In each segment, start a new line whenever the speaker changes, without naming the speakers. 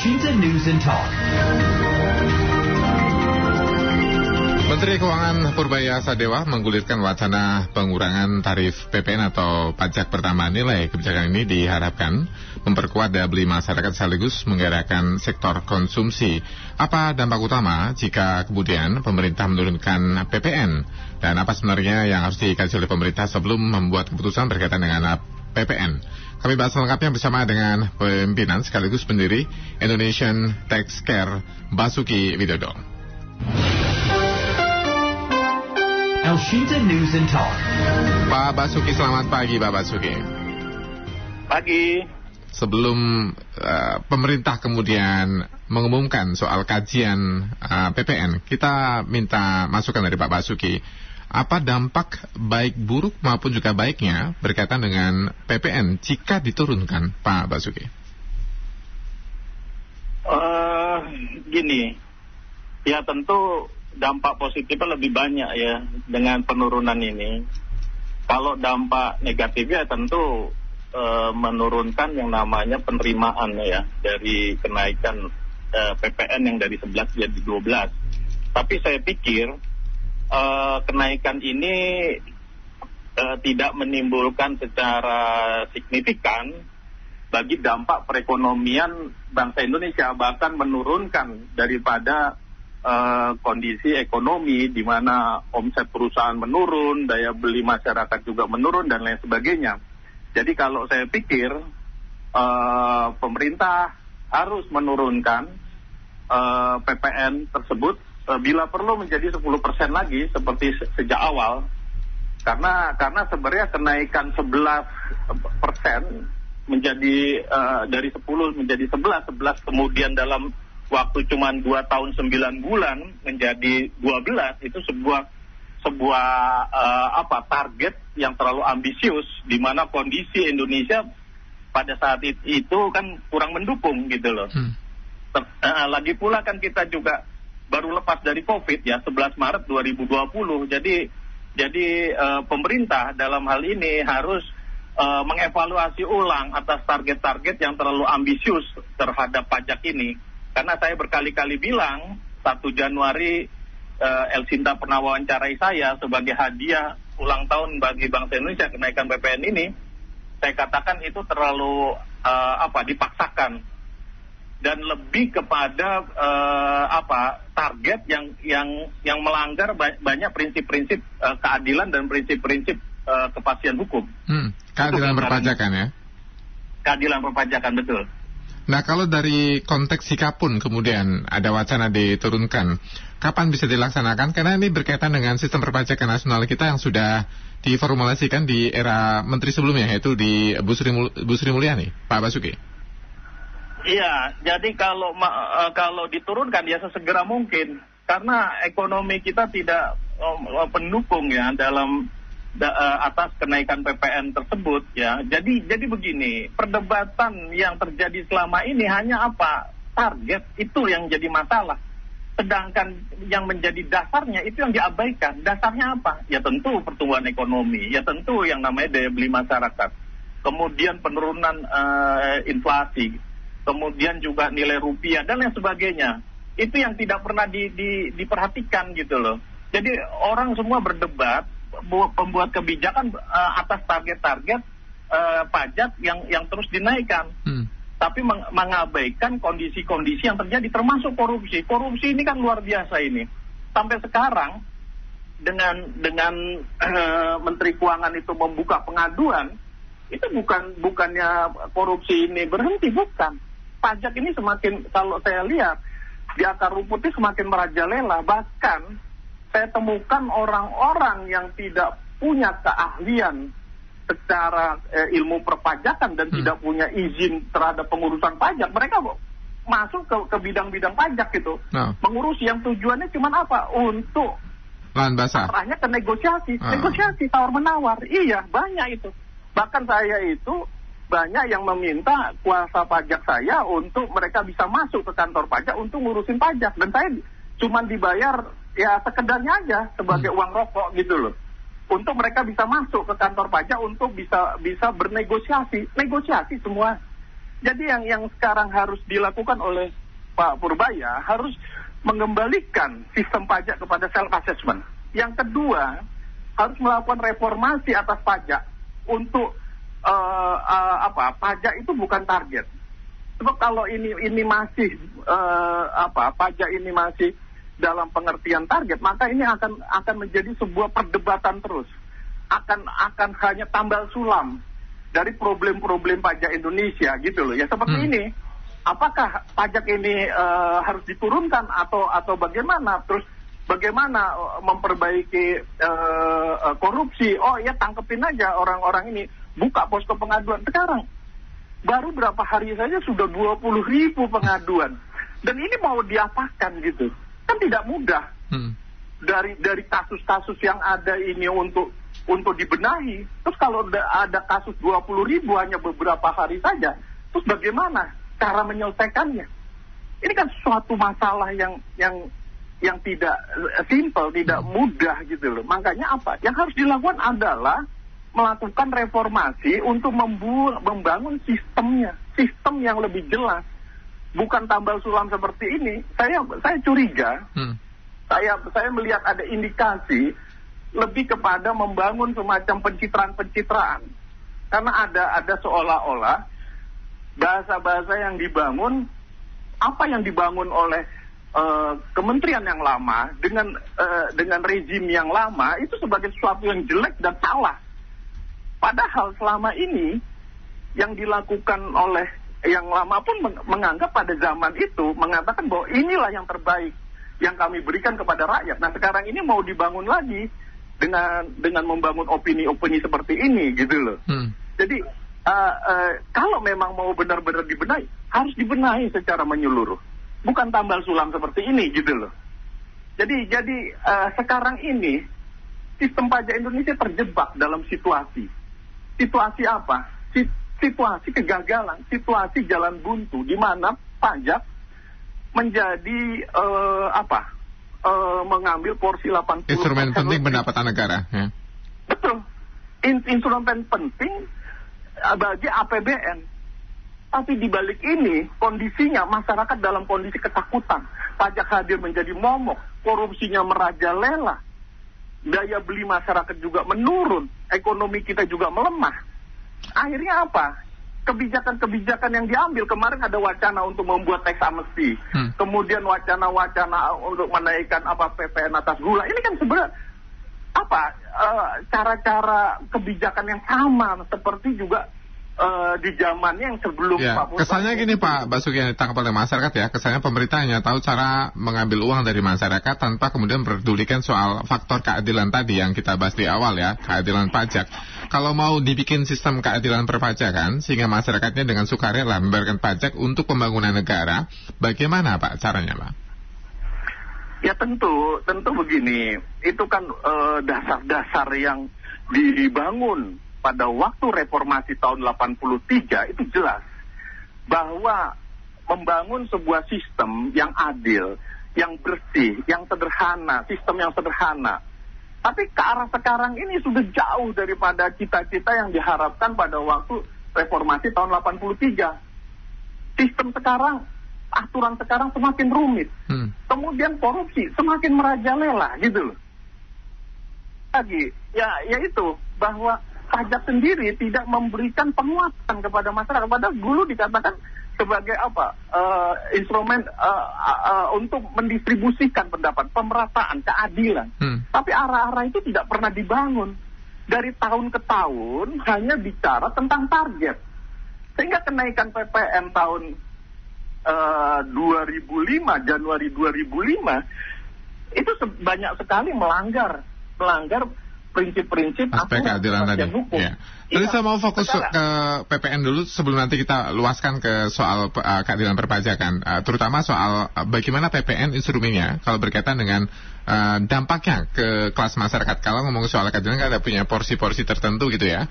Shinta News and Talk.
Menteri Keuangan Purbaya Sadewa menggulirkan wacana pengurangan tarif PPN atau pajak pertambahan nilai. Kebijakan ini diharapkan memperkuat daya beli masyarakat sekaligus menggerakkan sektor konsumsi. Apa dampak utama jika kemudian pemerintah menurunkan PPN? Dan apa sebenarnya yang harus dikaji oleh pemerintah sebelum membuat keputusan berkaitan dengan PPN? Kami bahas lengkapnya bersama dengan pimpinan sekaligus pendiri Indonesian Tax Care, Basuki Widodo.
Shinta News and Talk.
Pak Basuki, selamat pagi Pak Basuki.
Pagi.
Sebelum pemerintah kemudian mengumumkan soal kajian PPN, kita minta masukan dari Pak Basuki. Apa dampak baik buruk maupun juga baiknya berkaitan dengan PPN jika diturunkan, Pak Basuki?
Gini, ya tentu dampak positifnya lebih banyak ya dengan penurunan ini. Kalau dampak negatifnya tentu menurunkan yang namanya penerimaan ya dari kenaikan PPN yang dari 11 jadi 12. Tapi saya pikir kenaikan ini tidak menimbulkan secara signifikan bagi dampak perekonomian bangsa Indonesia, bahkan menurunkan daripada kondisi ekonomi di mana omset perusahaan menurun, daya beli masyarakat juga menurun dan lain sebagainya. Jadi kalau saya pikir pemerintah harus menurunkan PPN tersebut bila perlu menjadi 10% lagi seperti sejak awal. Karena sebenarnya kenaikan 11% menjadi dari 10 menjadi 11 kemudian dalam waktu cuma 2 tahun 9 bulan menjadi 12 itu sebuah target yang terlalu ambisius di mana kondisi Indonesia pada saat itu kan kurang mendukung gitu loh. Lagi pula kan kita juga baru lepas dari COVID ya 11 Maret 2020. Jadi pemerintah dalam hal ini harus mengevaluasi ulang atas target-target yang terlalu ambisius terhadap pajak ini. Karena saya berkali-kali bilang 1 Januari Elsinta pernah wawancarai saya sebagai hadiah ulang tahun bagi bangsa Indonesia kenaikan PPN ini. Saya katakan itu terlalu dipaksakan dan lebih kepada target yang melanggar banyak prinsip-prinsip keadilan dan prinsip-prinsip kepastian hukum.
Keadilan perpajakan ya?
Keadilan perpajakan, betul.
Nah, kalau dari konteks sikap pun kemudian ada wacana diturunkan, kapan bisa dilaksanakan? Karena ini berkaitan dengan sistem perpajakan nasional kita yang sudah diformulasikan di era menteri sebelumnya, yaitu di Bu Sri Mulyani, Pak Basuki.
Iya, jadi kalau diturunkan ya sesegera mungkin, karena ekonomi kita tidak pendukung ya dalam atas kenaikan PPN tersebut ya. Jadi begini, perdebatan yang terjadi selama ini hanya target itu yang jadi masalah. Sedangkan yang menjadi dasarnya itu yang diabaikan. Dasarnya apa? Ya tentu pertumbuhan ekonomi, ya tentu yang namanya daya beli masyarakat. Kemudian penurunan inflasi, kemudian juga nilai rupiah dan lain sebagainya. Itu yang tidak pernah diperhatikan gitu loh. Jadi orang semua berdebat pembuat kebijakan atas target-target pajak yang terus dinaikkan, tapi mengabaikan kondisi-kondisi yang terjadi termasuk korupsi. Korupsi ini kan luar biasa ini. Sampai sekarang dengan Menteri Keuangan itu membuka pengaduan, itu bukannya korupsi ini berhenti, bukan. Pajak ini semakin, kalau saya lihat di akar rumputnya semakin merajalela. Bahkan saya temukan orang-orang yang tidak punya keahlian secara ilmu perpajakan dan tidak punya izin terhadap pengurusan pajak. Mereka masuk ke bidang-bidang pajak gitu. Mengurus yang tujuannya cuma apa? Untuk
lahan basah.
Arahnya ke negosiasi. Negosiasi, tawar-menawar. Iya, banyak itu. Bahkan saya itu banyak yang meminta kuasa pajak saya untuk mereka bisa masuk ke kantor pajak untuk ngurusin pajak. Dan saya cuma dibayar ya sekedarnya aja sebagai uang rokok gitu loh. Untuk mereka bisa masuk ke kantor pajak untuk bisa bernegosiasi. Negosiasi semua. Jadi yang sekarang harus dilakukan oleh Pak Purbaya harus mengembalikan sistem pajak kepada self-assessment. Yang kedua, harus melakukan reformasi atas pajak untuk pajak itu bukan target. Sebab kalau ini masih pajak ini masih dalam pengertian target, maka ini akan menjadi sebuah perdebatan terus. Akan hanya tambal sulam dari problem-problem pajak Indonesia gitu loh. Ya seperti ini. Apakah pajak ini harus diturunkan atau bagaimana? Terus bagaimana memperbaiki korupsi? Oh ya, tangkepin aja orang-orang ini, buka posko pengaduan. Sekarang baru berapa hari saja sudah 20.000 pengaduan. Dan ini mau diapakan gitu? Kan tidak mudah. Dari kasus-kasus yang ada ini untuk dibenahi. Terus kalau ada kasus 20.000 hanya beberapa hari saja, terus bagaimana cara menyelesaikannya? Ini kan suatu masalah yang tidak simple, tidak mudah gitu loh. Makanya apa? Yang harus dilakukan adalah melakukan reformasi untuk membangun sistemnya, sistem yang lebih jelas, bukan tambal sulam seperti ini. Saya curiga, saya melihat ada indikasi lebih kepada membangun semacam pencitraan, karena ada seolah-olah bahasa-bahasa yang dibangun, apa yang dibangun oleh kementerian yang lama dengan rezim yang lama itu sebagai sesuatu yang jelek dan salah. Padahal selama ini yang dilakukan oleh yang lama pun menganggap pada zaman itu mengatakan bahwa inilah yang terbaik yang kami berikan kepada rakyat. Nah sekarang ini mau dibangun lagi dengan membangun opini-opini seperti ini gitu loh. Jadi kalau memang mau benar-benar dibenahi, harus dibenahi secara menyeluruh, bukan tambal sulam seperti ini gitu loh. Jadi sekarang ini sistem pajak Indonesia terjebak dalam situasi apa? Situasi kegagalan, situasi jalan buntu, di mana pajak menjadi mengambil porsi 80%.
Instrumen penting pendapatan negara. Ya.
Betul, instrumen penting bagi APBN. Tapi di balik ini kondisinya masyarakat dalam kondisi ketakutan. Pajak hadir menjadi momok, korupsinya merajalela, daya beli masyarakat juga menurun, ekonomi kita juga melemah. Akhirnya apa? Kebijakan-kebijakan yang diambil, kemarin ada wacana untuk membuat teks amnesti, kemudian wacana-wacana untuk menaikkan PPN atas gula. Ini kan sebenarnya cara-cara kebijakan yang sama seperti juga di zamannya yang sebelum
ya,
Pak Purbaya.
Kesannya gini Pak Basuki, yang ditangkap oleh masyarakat ya, kesannya pemerintah hanya tahu cara mengambil uang dari masyarakat tanpa kemudian memperdulikan soal faktor keadilan tadi yang kita bahas di awal ya, keadilan pajak. Kalau mau dibikin sistem keadilan perpajakan sehingga masyarakatnya dengan sukarela membayarkan pajak untuk pembangunan negara, bagaimana Pak caranya Pak?
Ya tentu begini, itu kan dasar-dasar yang dibangun pada waktu reformasi tahun 83 itu jelas bahwa membangun sebuah sistem yang adil, yang bersih, yang sederhana, sistem yang sederhana. Tapi ke arah sekarang ini sudah jauh daripada cita-cita yang diharapkan pada waktu reformasi tahun 83. Sistem sekarang, aturan sekarang semakin rumit. Kemudian korupsi semakin merajalela gitu loh. Lagi, ya itu bahwa pajak sendiri tidak memberikan penguatan kepada masyarakat. Padahal dulu dikatakan sebagai instrumen untuk mendistribusikan pendapat, pemerataan, keadilan. Tapi arah-arah itu tidak pernah dibangun. Dari tahun ke tahun hanya bicara tentang target. Sehingga kenaikan PPN tahun 2005, Januari 2005 itu banyak sekali melanggar prinsip-prinsip
aspek keadilan tadi.
Hukum.
Ya. Tadi saya mau fokus ke PPN dulu sebelum nanti kita luaskan ke soal keadilan perpajakan, terutama soal bagaimana PPN instrumennya kalau berkaitan dengan dampaknya ke kelas masyarakat. Kalau ngomong soal keadilan kan ada punya porsi-porsi tertentu gitu ya.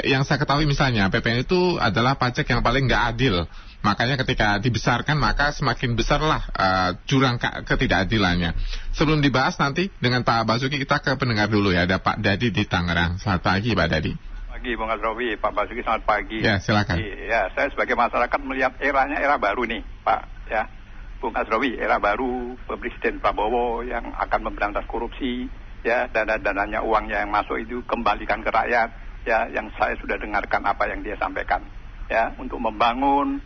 Yang saya ketahui misalnya PPN itu adalah pajak yang paling nggak adil. Makanya ketika dibesarkan maka semakin besarlah jurang ketidakadilannya. Sebelum dibahas nanti dengan Pak Basuki, kita ke pendengar dulu ya. Ada Pak Dadi di Tangerang. Selamat pagi Pak Dadi.
pagi Bung Asrofi, Pak Basuki, selamat pagi.
Ya, silakan.
Iya, saya sebagai masyarakat melihat era baru nih, Pak. Ya, Bung Asrofi, era baru Presiden Prabowo yang akan memberantas korupsi, ya, dana-dananya, uangnya yang masuk itu kembalikan ke rakyat, ya, yang saya sudah dengarkan apa yang dia sampaikan, ya, untuk membangun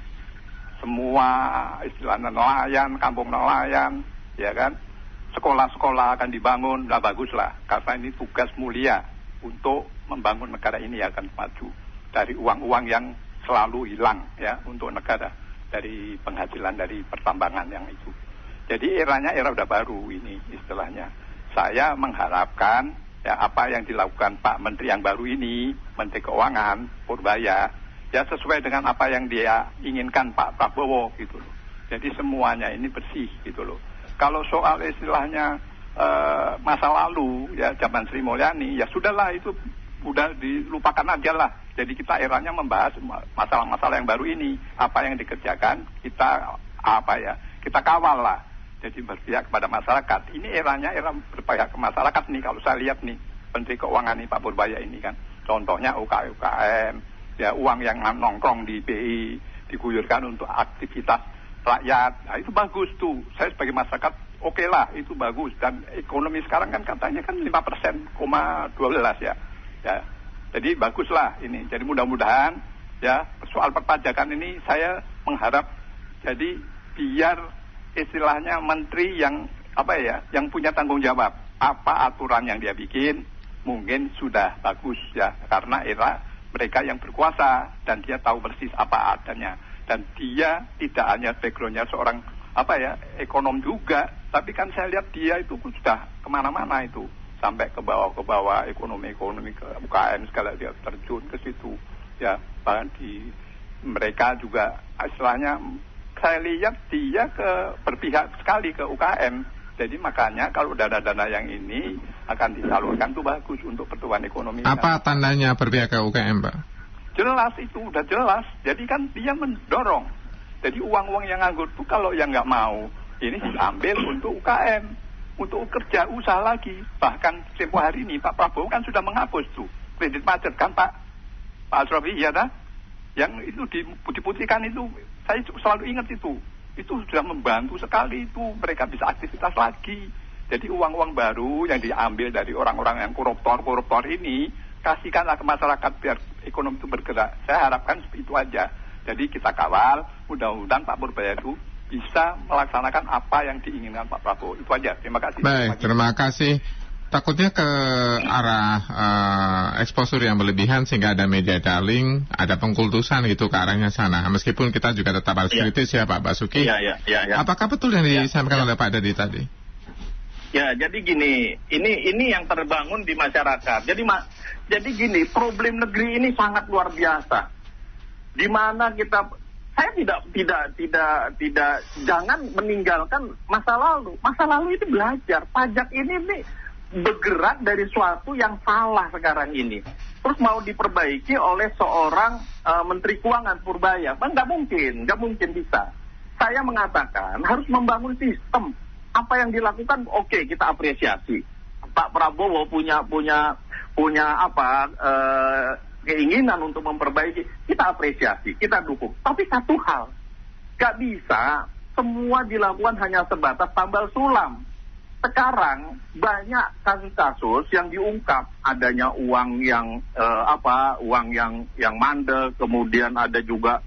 semua istilah nelayan, kampung nelayan, ya kan, sekolah-sekolah akan dibangun, lah baguslah, karena ini tugas mulia untuk membangun negara ini akan maju dari uang-uang yang selalu hilang, ya, untuk negara. Dari penghasilan dari pertambangan yang itu. Jadi era udah baru ini istilahnya. Saya mengharapkan ya apa yang dilakukan Pak Menteri yang baru ini, Menteri Keuangan Purbaya, ya sesuai dengan apa yang dia inginkan Pak Prabowo gitu loh. Jadi semuanya ini bersih gitu loh. Kalau soal istilahnya masa lalu ya zaman Sri Mulyani ya sudahlah itu udah dilupakan aja lah. Jadi kita eranya membahas masalah-masalah yang baru ini, apa yang dikerjakan kita kita kawal lah. Jadi berpihak kepada masyarakat. Ini era berpihak ke masyarakat nih kalau saya lihat nih Menteri Keuangan nih Pak Purbaya ini kan. Contohnya UKM, ya uang yang nongkrong di BI diguyurkan untuk aktivitas rakyat. Nah itu bagus tuh. Saya sebagai masyarakat oke lah itu bagus dan ekonomi sekarang kan katanya kan 5%,12 ya. Ya, jadi baguslah ini. Jadi mudah-mudahan ya soal perpajakan ini saya mengharap jadi biar istilahnya menteri yang yang punya tanggung jawab apa aturan yang dia bikin mungkin sudah bagus ya karena era mereka yang berkuasa dan dia tahu persis apa adanya dan dia tidak hanya backgroundnya seorang ekonom juga tapi kan saya lihat dia itu sudah kemana-mana itu. Sampai ke bawah ekonomi ke UKM segala dia terjun ke situ ya bahkan mereka juga istilahnya saya lihat dia berpihak sekali ke UKM jadi makanya kalau dana-dana yang ini akan disalurkan tuh bagus untuk pertumbuhan ekonomi.
Apa tandanya berpihak ke UKM Pak?
Jelas itu udah jelas jadi kan dia mendorong jadi uang-uang yang nganggur tuh kalau yang nggak mau ini diambil untuk UKM untuk kerja usaha lagi. Bahkan tempo hari ini Pak Prabowo kan sudah menghapus tuh kredit macet kan Pak Asrofi ya dah yang itu diputihkan itu saya selalu ingat itu sudah membantu sekali itu mereka bisa aktivitas lagi. Jadi uang-uang baru yang diambil dari orang-orang yang koruptor ini kasihkanlah ke masyarakat biar ekonomi itu bergerak. Saya harapkan seperti itu aja. Jadi kita kawal mudah-mudahan Pak Purbaya itu bisa melaksanakan apa yang diinginkan Pak Prabowo. Itu aja. Terima kasih.
Baik, terima kasih. Takutnya ke arah eksposur yang berlebihan sehingga ada media darling, ada pengkultusan gitu ke arahnya sana. Meskipun kita juga tetap harus kritis ya Pak Basuki.
Ya.
Apakah betul yang disampaikan oleh Pak Dadi tadi?
Ya, jadi gini, ini yang terbangun di masyarakat. Jadi gini, problem negeri ini sangat luar biasa. Di mana saya tidak jangan meninggalkan masa lalu. Masa lalu itu belajar. Pajak ini nih bergerak dari suatu yang salah sekarang ini. Terus mau diperbaiki oleh seorang Menteri Keuangan Purbaya. Nggak mungkin bisa. Saya mengatakan harus membangun sistem. Apa yang dilakukan oke, kita apresiasi. Pak Prabowo punya keinginan untuk memperbaiki, kita apresiasi, kita dukung. Tapi satu hal, gak bisa semua dilakukan hanya sebatas tambal sulam. Sekarang banyak kasus-kasus yang diungkap adanya uang yang yang mandek, kemudian ada juga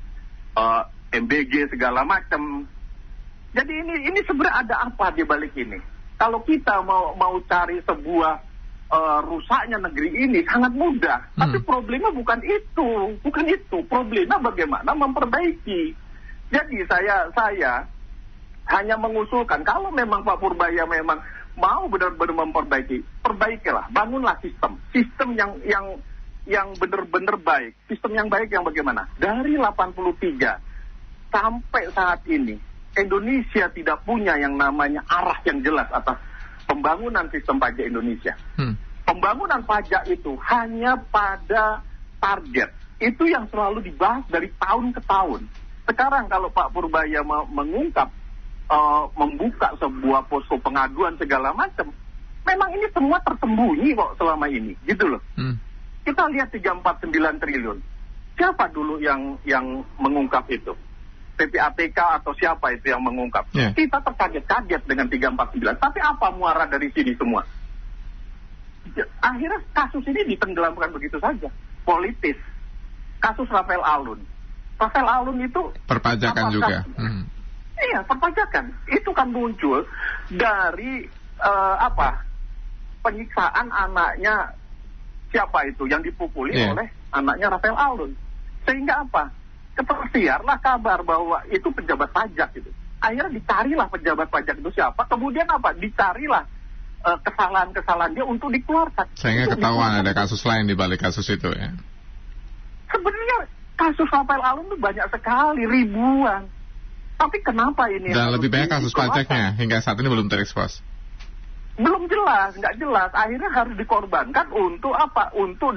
MBG segala macam. Jadi ini sebenarnya ada apa di balik ini? Kalau kita mau cari sebuah rusaknya negeri ini sangat mudah, tapi problemnya bukan itu. Problemnya bagaimana memperbaiki. Jadi saya hanya mengusulkan kalau memang Pak Purbaya memang mau benar-benar memperbaiki, perbaikilah, bangunlah sistem yang benar-benar baik. Sistem yang baik yang bagaimana? Dari 83 sampai saat ini Indonesia tidak punya yang namanya arah yang jelas atas pembangunan sistem pajak Indonesia. Pembangunan pajak itu hanya pada target. Itu yang selalu dibahas dari tahun ke tahun. Sekarang kalau Pak Purbaya mengungkap, membuka sebuah posko pengaduan segala macam, memang ini semua tersembunyi kok selama ini, gitu loh. Kita lihat 349 triliun. Siapa dulu yang mengungkap itu? PPATK atau siapa itu yang mengungkap? Kita terkaget-kaget dengan 349. Tapi apa muara dari sini semua? Akhirnya kasus ini ditenggelamkan begitu saja. Politis. Kasus Rafael Alun. Rafael Alun itu
perpajakan juga.
Iya, perpajakan. Itu kan muncul dari penyiksaan anaknya siapa itu yang dipukuli oleh anaknya Rafael Alun. Sehingga apa? Tersiarlah kabar bahwa itu pejabat pajak gitu. Akhirnya dicarilah pejabat pajak itu siapa. Kemudian apa? Dicarilah kesalahan-kesalahan dia untuk dikeluarkan.
Sehingga ketahuan ada kasus lain di balik kasus itu ya.
Sebenarnya kasus Rafael Alun itu banyak sekali, ribuan. Tapi kenapa ini?
Dan lebih banyak kasus pajaknya hingga saat ini belum terekspos.
Belum jelas, nggak jelas. Akhirnya harus dikorbankan untuk apa? Untuk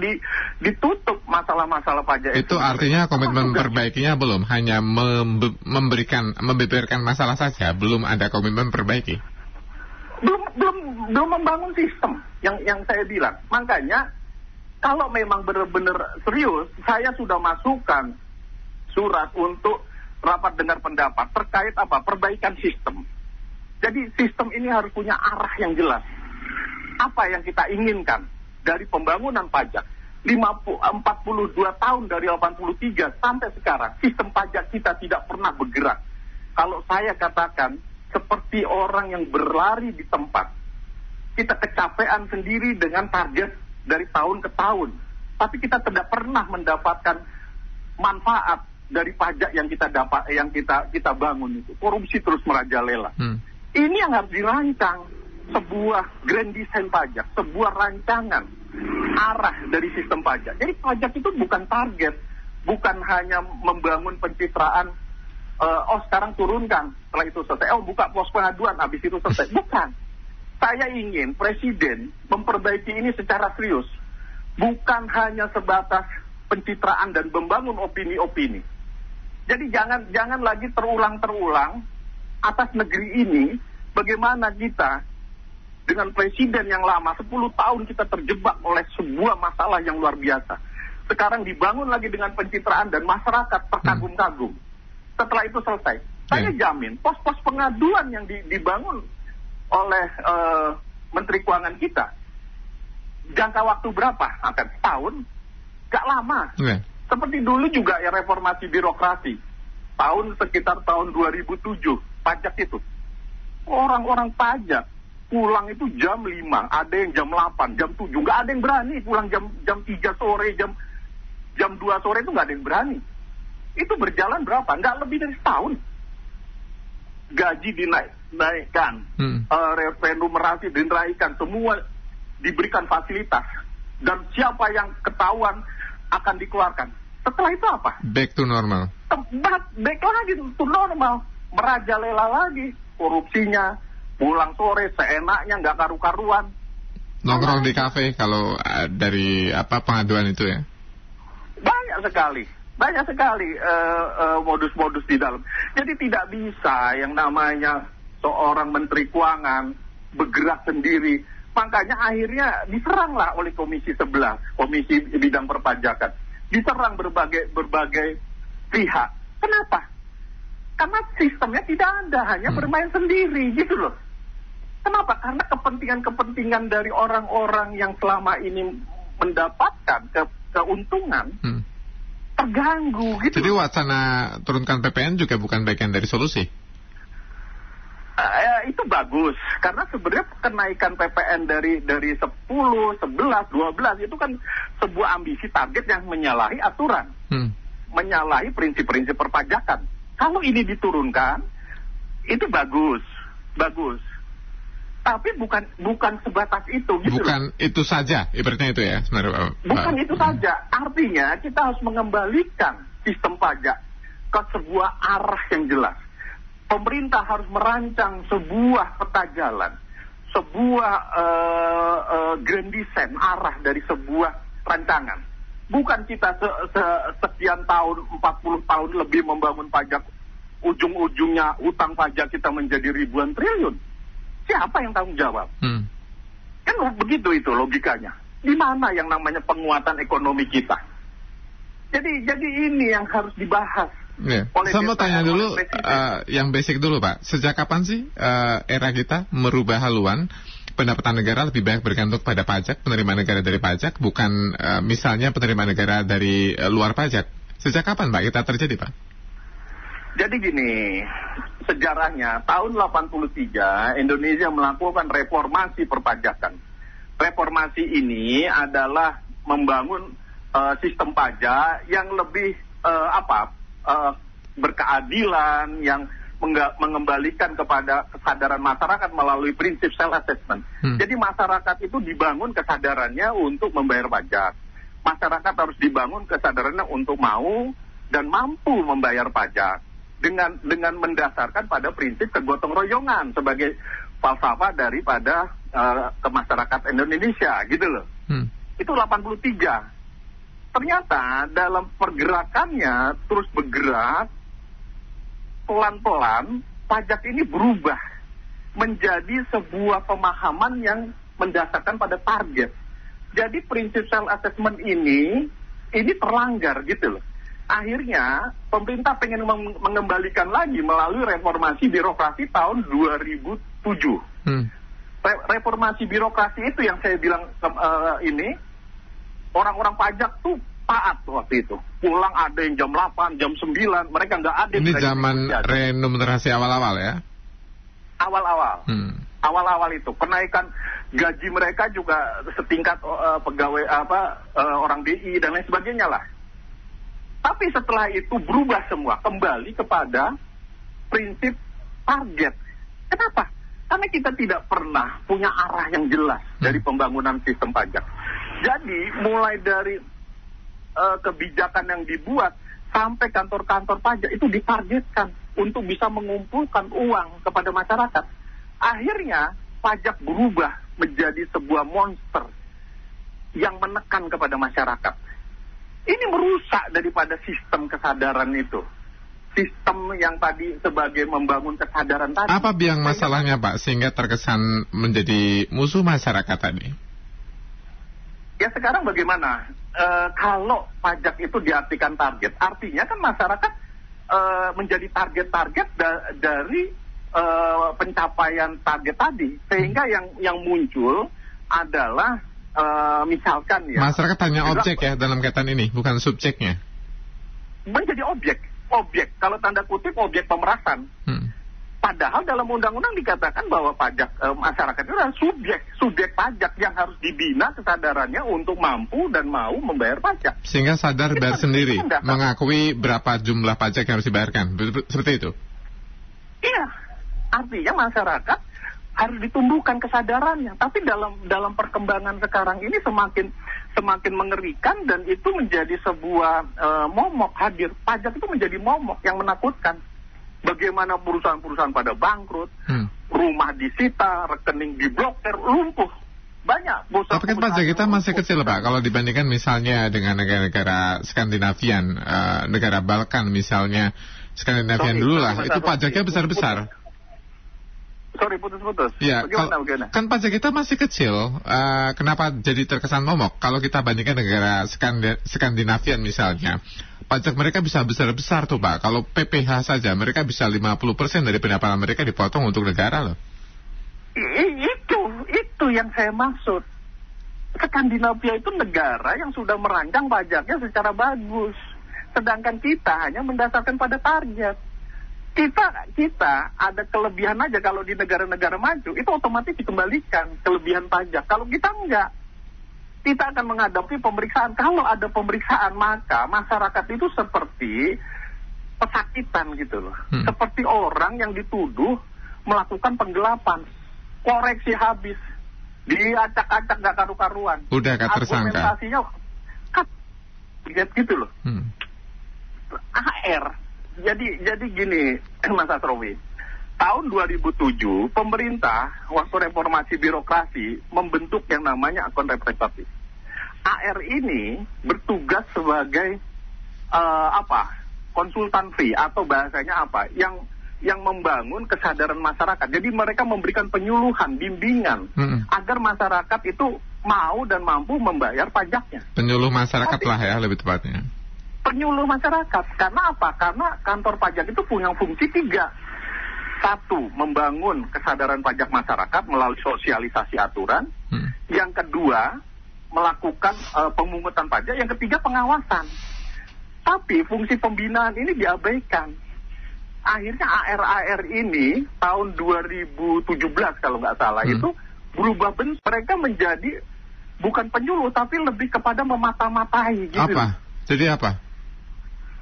ditutup masalah-masalah pajak itu.
Itu artinya komitmen perbaikinya belum, hanya membeberkan masalah saja, belum ada komitmen perbaiki.
Belum membangun sistem yang saya bilang. Makanya kalau memang benar-benar serius, saya sudah masukkan surat untuk rapat dengar pendapat terkait apa? Perbaikan sistem. Jadi sistem ini harus punya arah yang jelas. Apa yang kita inginkan dari pembangunan pajak. 42 tahun dari 83 sampai sekarang, sistem pajak kita tidak pernah bergerak. Kalau saya katakan, seperti orang yang berlari di tempat. Kita kecapean sendiri dengan target dari tahun ke tahun, tapi kita tidak pernah mendapatkan manfaat dari pajak yang kita bangun itu. Korupsi terus merajalela. Ini yang harus dirancang, sebuah grand design pajak, sebuah rancangan arah dari sistem pajak. Jadi pajak itu bukan target, bukan hanya membangun pencitraan. Sekarang turunkan, setelah itu selesai. Buka pos pengaduan, habis itu selesai. Bukan. Saya ingin Presiden memperbaiki ini secara serius. Bukan hanya sebatas pencitraan dan membangun opini-opini. Jadi jangan lagi terulang-terulang atas negeri ini, bagaimana kita dengan Presiden yang lama, 10 tahun kita terjebak oleh sebuah masalah yang luar biasa. Sekarang dibangun lagi dengan pencitraan dan masyarakat terkagum-kagum. Setelah itu selesai. Saya jamin pos-pos pengaduan yang dibangun oleh Menteri Keuangan kita, jangka waktu berapa? Akan setahun? Gak lama. Seperti dulu juga ya reformasi birokrasi. Sekitar tahun 2007, pajak itu. Orang-orang pajak pulang itu jam 5, ada yang jam 8, jam 7. Gak ada yang berani pulang jam 3 sore, jam 2 sore itu gak ada yang berani. Itu berjalan berapa? Nggak lebih dari setahun. Gaji dinaikkan, remunerasi dinaikkan, semua diberikan fasilitas. Dan siapa yang ketahuan akan dikeluarkan. Setelah itu apa?
Back to normal.
Back lagi to normal. Merajalela lagi. Korupsinya, pulang sore seenaknya, nggak karu-karuan.
Nongkrong di kafe kalau dari pengaduan itu ya?
Banyak sekali modus-modus di dalam. Jadi tidak bisa yang namanya seorang Menteri Keuangan bergerak sendiri. Makanya akhirnya diseranglah oleh Komisi 11, Komisi Bidang Perpajakan. Diserang berbagai pihak. Kenapa? Karena sistemnya tidak ada, hanya bermain sendiri gitu loh. Kenapa? Karena kepentingan-kepentingan dari orang-orang yang selama ini mendapatkan keuntungan terganggu gitu.
Jadi wacana turunkan PPN juga bukan bagian dari solusi?
Itu bagus, karena sebenarnya kenaikan PPN dari 10, 11, 12 itu kan sebuah ambisi target yang menyalahi aturan, menyalahi prinsip-prinsip perpajakan. Kalau ini diturunkan, itu bagus. Tapi bukan sebatas itu gitu.
Bukan itu saja, ibaratnya itu ya sebenarnya.
Bukan itu saja. Artinya kita harus mengembalikan sistem pajak ke sebuah arah yang jelas. Pemerintah harus merancang sebuah peta jalan, sebuah grand design arah dari sebuah rancangan. Bukan kita sekian tahun, 40 tahun lebih membangun pajak, ujung-ujungnya utang pajak kita menjadi ribuan triliun. Siapa yang tanggung jawab? Kan begitu itu logikanya. Di mana yang namanya penguatan ekonomi kita? Jadi ini yang harus dibahas.
Ya. Saya mau tanya dulu yang basic dulu Pak. Sejak kapan sih era kita merubah haluan pendapatan negara lebih banyak bergantung pada pajak, penerimaan negara dari pajak, bukan misalnya penerimaan negara dari luar pajak? Sejak kapan Pak kita terjadi Pak?
Jadi gini, sejarahnya tahun 83 Indonesia melakukan reformasi perpajakan. Reformasi ini adalah membangun sistem pajak yang lebih berkeadilan, yang mengembalikan kepada kesadaran masyarakat melalui prinsip self-assessment. Jadi masyarakat itu dibangun kesadarannya untuk membayar pajak. Masyarakat harus dibangun kesadarannya untuk mau dan mampu membayar pajak dengan mendasarkan pada prinsip kegotong royongan sebagai falsafah daripada kemasyarakat Indonesia, gitu loh. Itu 83. Ternyata dalam pergerakannya terus bergerak, pelan-pelan pajak ini berubah menjadi sebuah pemahaman yang mendasarkan pada target. Jadi prinsip self-assessment ini terlanggar gitu loh. Akhirnya pemerintah pengen mengembalikan lagi melalui reformasi birokrasi tahun 2007. Reformasi birokrasi itu yang saya bilang orang-orang pajak tuh taat waktu itu. Pulang ada yang jam 8, jam 9, mereka nggak ada.
Ini zaman remunerasi awal-awal ya?
Awal-awal. Awal-awal itu kenaikan gaji mereka juga setingkat pegawai orang DI dan lain sebagainya lah. Tapi setelah itu berubah semua, kembali kepada prinsip target. Kenapa? Karena kita tidak pernah punya arah yang jelas dari pembangunan sistem pajak. Jadi mulai dari kebijakan yang dibuat sampai kantor-kantor pajak itu ditargetkan untuk bisa mengumpulkan uang kepada masyarakat. Akhirnya pajak berubah menjadi sebuah monster yang menekan kepada masyarakat. Ini merusak daripada sistem kesadaran itu. Sistem yang tadi sebagai membangun kesadaran tadi.
Apa biang masalahnya Pak sehingga terkesan menjadi musuh masyarakat tadi?
Ya sekarang bagaimana? Kalau pajak itu diartikan target, artinya kan masyarakat menjadi target-target dari pencapaian target tadi. Sehingga yang muncul adalah misalkan ya,
masyarakat hanya objek ya dalam kaitan ini, bukan subjeknya.
Menjadi objek. Kalau tanda kutip objek pemerasan. Padahal dalam undang-undang dikatakan bahwa pajak masyarakat itu adalah subjek pajak yang harus dibina kesadarannya untuk mampu dan mau membayar pajak.
Sehingga sadar bayar sendiri, mengakui berapa jumlah pajak yang harus dibayarkan. Seperti itu.
Iya. Artinya masyarakat harus ditumbuhkan kesadarannya. Tapi dalam perkembangan sekarang ini semakin mengerikan dan itu menjadi sebuah momok hadir. Pajak itu menjadi momok yang menakutkan. Bagaimana perusahaan-perusahaan pada bangkrut, rumah disita, rekening diblokir, lumpuh. Banyak.
Tapi kan pajak kita masih kecil Pak. Kalau dibandingkan misalnya dengan negara-negara Skandinavian, negara Balkan misalnya, Skandinavian dulu lah, itu pajaknya besar-besar.
Sorry, putus-putus.
Ya, bagaimana? Kan pajak kita masih kecil. Kenapa jadi terkesan momok? Kalau kita bandingkan negara Skandinavian misalnya, pajak mereka bisa besar-besar tuh Pak. Kalau PPh saja mereka bisa 50% dari pendapatan mereka dipotong untuk negara loh. Itu yang saya maksud. Skandinavia itu negara yang sudah merancang pajaknya secara bagus. Sedangkan kita hanya mendasarkan pada target.
Kita ada kelebihan aja kalau di negara-negara maju, itu otomatis dikembalikan kelebihan pajak. Kalau kita enggak, kita akan menghadapi pemeriksaan. Kalau ada pemeriksaan, maka masyarakat itu seperti pesakitan gitu loh. Seperti orang yang dituduh melakukan penggelapan. Koreksi habis. Diacak-acak gak karu-karuan.
Udah gak tersangka.
Argumentasinya gitu loh. AR. Jadi gini, Mas Asrowi. Tahun 2007, pemerintah waktu reformasi birokrasi membentuk yang namanya akun representatif. AR ini bertugas sebagai konsultan free atau bahasanya apa? Yang yang membangun kesadaran masyarakat. Jadi mereka memberikan penyuluhan, bimbingan agar masyarakat itu mau dan mampu membayar pajaknya.
Penyuluh masyarakat lah ya lebih tepatnya.
Penyuluh masyarakat. Karena apa? Karena kantor pajak itu punya fungsi 3. 1, membangun kesadaran pajak masyarakat melalui sosialisasi aturan. Yang kedua, melakukan pemungutan pajak. Yang ketiga, pengawasan. Tapi fungsi pembinaan ini diabaikan. Akhirnya AR ini tahun 2017 kalau nggak salah itu berubah bentuk. Mereka menjadi bukan penyuluh tapi lebih kepada memata-matai gitu.
Apa? Jadi apa?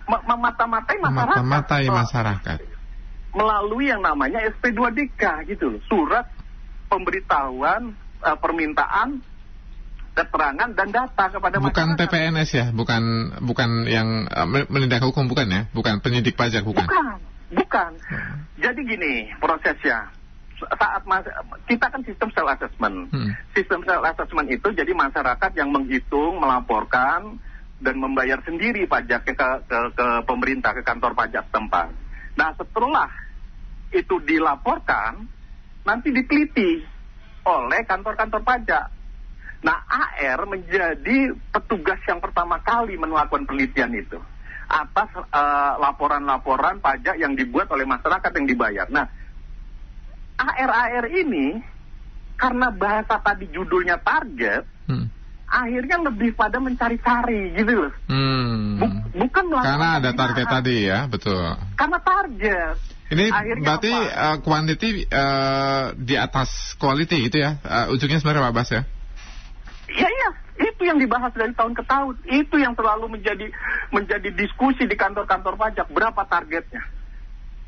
Memata-matai masyarakat.
Memata-matai masyarakat.
Melalui yang namanya SP2DK gitu loh. Surat pemberitahuan, permintaan, keterangan dan data kepada masyarakat.
Bukan PPNS ya? Bukan yang menindak hukum bukan ya? Bukan penyidik pajak bukan?
Bukan. Jadi gini prosesnya. Saat kita kan sistem self assessment. Sistem self assessment itu jadi masyarakat yang menghitung, melaporkan dan membayar sendiri pajak ke pemerintah, ke kantor pajak setempat. Nah, setelah itu dilaporkan, nanti diteliti oleh kantor-kantor pajak. Nah, AR menjadi petugas yang pertama kali melakukan penelitian itu atas laporan-laporan pajak yang dibuat oleh masyarakat yang dibayar. Nah, AR ini karena bahasa tadi judulnya target, akhirnya lebih pada mencari-cari gitu loh. Bukan melakukan
karena ada target tadi ya, betul.
Karena target.
Ini
akhirnya
berarti quantity di atas quality gitu ya, ujungnya sebenarnya Pak Bas ya?
Iya, itu yang dibahas dari tahun ke tahun. Itu yang selalu menjadi diskusi di kantor-kantor pajak. Berapa targetnya?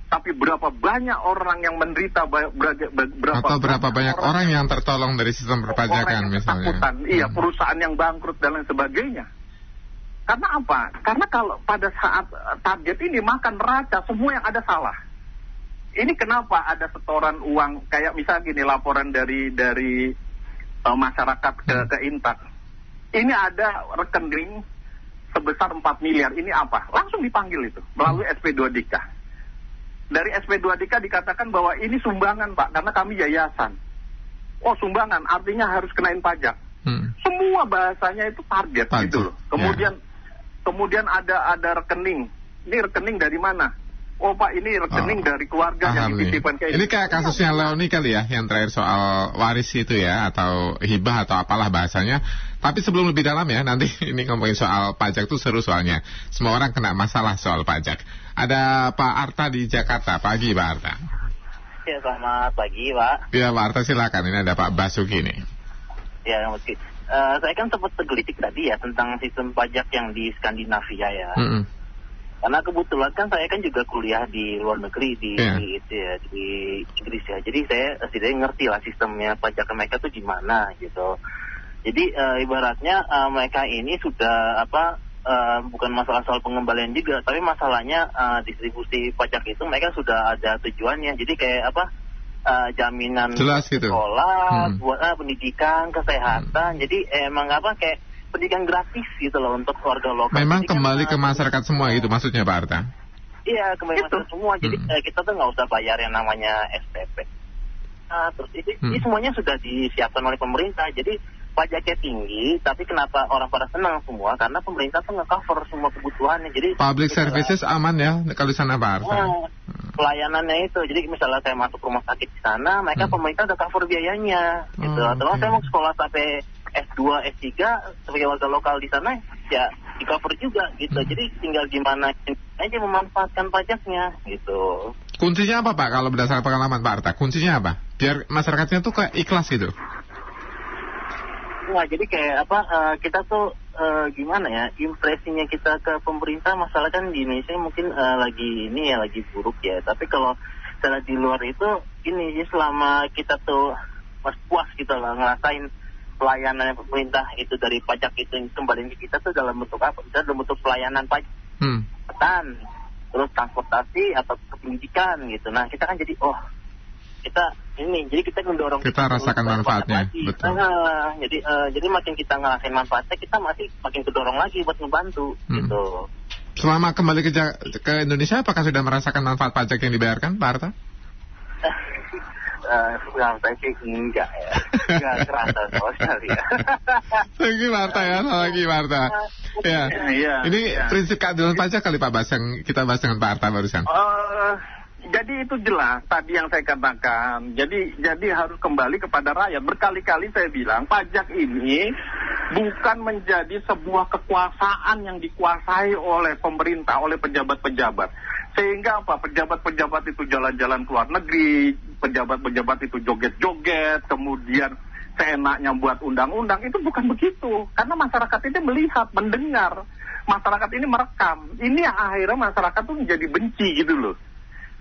Tapi berapa banyak orang yang menderita, berapa
banyak orang yang tertolong dari sistem perpajakan misalnya.
Iya, perusahaan yang bangkrut dan lain sebagainya. Karena apa? Karena kalau pada saat target ini makan neraca, semua yang ada salah. Ini kenapa ada setoran uang kayak misalnya gini, laporan dari masyarakat ke Intak. Ini ada rekening sebesar 4 miliar. Ini apa? Langsung dipanggil itu melalui SP2DK. Dari SP2DK dikatakan bahwa ini sumbangan Pak, karena kami yayasan. Oh, sumbangan artinya harus kenain pajak. Semua bahasanya itu target gitu loh. Kemudian ada rekening. Ini rekening dari mana? Oh Pak, ini rekening dari keluarga yang dititipkan kayak
ini kayak kasusnya Leoni kali ya, yang terakhir soal waris itu ya, atau hibah atau apalah bahasanya. Tapi sebelum lebih dalam ya, nanti ini ngomongin soal pajak tuh seru soalnya. Semua orang kena masalah soal pajak. Ada Pak Arta di Jakarta. Pagi Pak Arta.
Ya, selamat pagi Pak.
Ya Pak Arta silakan, ini ada Pak Basuki nih.
Ya, saya kan sempat tergelitik tadi ya tentang sistem pajak yang di Skandinavia ya. Karena kebetulan kan saya kan juga kuliah di luar negeri di Inggris ya. Jadi saya setidaknya ngerti lah sistemnya pajak mereka tuh gimana gitu. Jadi ibaratnya mereka ini sudah bukan masalah soal pengembalian juga, tapi masalahnya distribusi pajak itu mereka sudah ada tujuannya. Jadi kayak jaminan
jelas gitu.
Sekolah, buat pendidikan, kesehatan. Jadi emang kayak pendidikan gratis gitu loh untuk warga lokal.
Memang
jadi
kembali ke masyarakat semua gitu maksudnya Pak Arta?
Iya, kembali ke masyarakat semua. Jadi kita tuh nggak usah bayar yang namanya SPP. Terus ini semuanya sudah disiapkan oleh pemerintah. Jadi pajaknya tinggi, tapi kenapa orang pada senang semua? Karena pemerintah tuh nge-cover semua kebutuhannya. Jadi
public services aman ya kalau di sana Pak Arta?
Pelayanannya itu. Jadi misalnya saya masuk rumah sakit di sana, mereka pemerintah udah cover biayanya gitu. Atau saya mau sekolah sampai S2, S3 sebagai warga lokal di sana ya di cover juga gitu. Jadi tinggal gimana aja memanfaatkan pajaknya gitu.
Kuncinya apa Pak kalau berdasarkan pengalaman Pak Arta? Kuncinya apa? Biar masyarakatnya tuh kayak ikhlas gitu.
Nah, jadi kayak kita tuh gimana ya, impresinya kita ke pemerintah, masalah kan di Indonesia mungkin lagi buruk ya. Tapi kalau secara di luar itu ini selama kita tuh puas gitu lah ngerasain pelayanan pemerintah itu dari pajak itu kembali ke kita tuh dalam bentuk apa? Kita dalam bentuk pelayanan pajak, terus transportasi atau pendidikan gitu. Nah kita kan jadi jadi kita mendorong
kita rasakan manfaatnya, betul.
Jadi makin kita ngerasain manfaatnya, kita makin kedorong lagi buat ngebantu gitu.
Selama kembali ke Indonesia, apakah sudah merasakan manfaat pajak yang dibayarkan, Pak Harta?
Saya sih enggak ya. Enggak kerasa sama sekali ya.
Lagi Marta ya, lagi Marta. Ya. Ini prinsip keadilan pajak kali Pak Bas yang kita bahas dengan Pak Harta barusan.
Jadi itu jelas tadi yang saya katakan. Jadi harus kembali kepada rakyat. Berkali-kali saya bilang pajak ini bukan menjadi sebuah kekuasaan yang dikuasai oleh pemerintah, oleh pejabat-pejabat. Sehingga apa? Pejabat-pejabat itu jalan-jalan ke luar negeri, pejabat-pejabat itu joget-joget, kemudian seenaknya buat undang-undang. Itu bukan begitu. Karena masyarakat ini melihat, mendengar. Masyarakat ini merekam. Ini yang akhirnya masyarakat tuh menjadi benci gitu loh.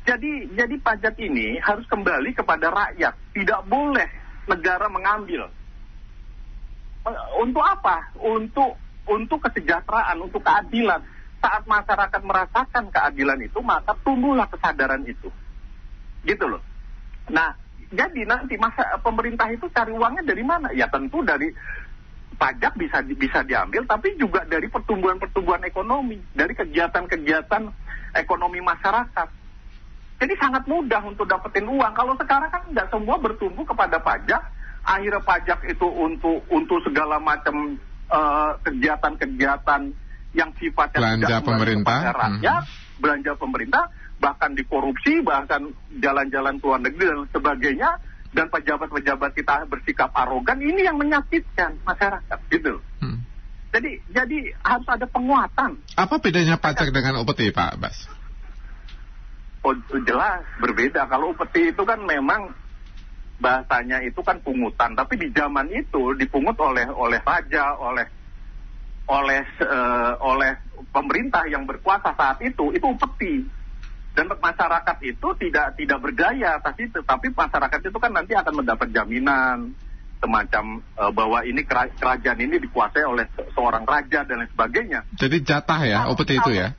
Jadi pajak ini harus kembali kepada rakyat. Tidak boleh negara mengambil. Untuk apa? Untuk kesejahteraan, untuk keadilan. Saat masyarakat merasakan keadilan itu, maka tumbuhlah kesadaran itu. Gitu loh. Nah, jadi nanti pemerintah itu cari uangnya dari mana? Ya tentu dari pajak bisa diambil, tapi juga dari pertumbuhan ekonomi, dari kegiatan-kegiatan ekonomi masyarakat. Jadi sangat mudah untuk dapetin uang. Kalau sekarang kan tidak semua bertumbuh kepada pajak. Akhirnya pajak itu untuk segala macam kegiatan-kegiatan yang sifatnya
belanja pemerintah,
rakyat, belanja pemerintah, bahkan dikorupsi, bahkan jalan-jalan ke luar negeri dan sebagainya. Dan pejabat-pejabat kita bersikap arogan. Ini yang menyakitkan masyarakat, gitu. Jadi harus ada penguatan.
Apa bedanya pajak dengan upeti, Pak Bas?
Oh, jelas berbeda. Kalau upeti itu kan memang bahasanya itu kan pungutan, tapi di zaman itu dipungut oleh raja, oleh pemerintah yang berkuasa saat itu upeti. Dan masyarakat itu tidak berdaya atas itu, tapi masyarakat itu kan nanti akan mendapat jaminan semacam bahwa ini kerajaan ini dikuasai oleh seorang raja dan lain sebagainya.
Jadi jatah ya, upeti itu ya?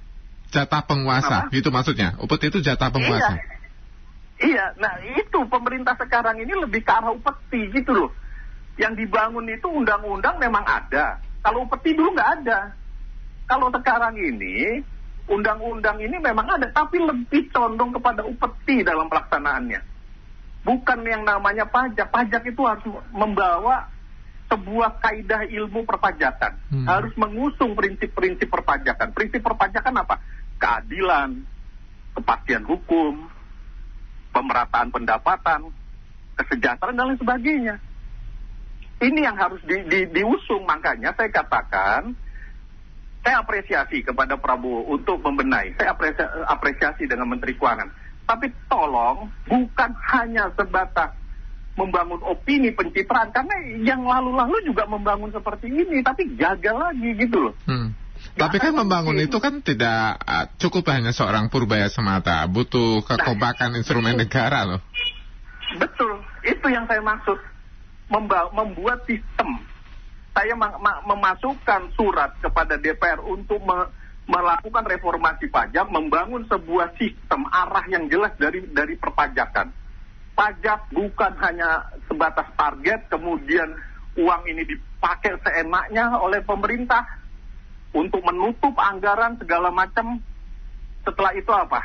Jatah penguasa, gitu maksudnya. Upeti itu jatah penguasa.
Iya, nah itu pemerintah sekarang ini lebih ke arah upeti gitu loh. Yang dibangun itu undang-undang memang ada. Kalau upeti dulu nggak ada. Kalau sekarang ini, undang-undang ini memang ada, tapi lebih condong kepada upeti dalam pelaksanaannya. Bukan yang namanya pajak. Pajak itu harus membawa sebuah kaidah ilmu perpajakan. Harus mengusung prinsip-prinsip perpajakan. Prinsip perpajakan apa? Keadilan, kepastian hukum, pemerataan pendapatan, kesejahteraan dan lain sebagainya. Ini yang harus diusung. Makanya saya katakan, saya apresiasi kepada Prabowo untuk membenahi. Saya apresiasi dengan Menteri Keuangan. Tapi tolong bukan hanya sebatas membangun opini pencitraan, karena yang lalu-lalu juga membangun seperti ini, tapi gagal lagi gitu loh.
Tapi kan membangun itu kan tidak cukup hanya seorang Purbaya semata, butuh kekompakan instrumen negara loh.
Betul, itu yang saya maksud, membuat sistem. Saya memasukkan surat kepada DPR untuk melakukan reformasi pajak, membangun sebuah sistem arah yang jelas dari perpajakan. Pajak bukan hanya sebatas target, kemudian uang ini dipakai seenaknya oleh pemerintah untuk menutup anggaran segala macam. Setelah itu apa?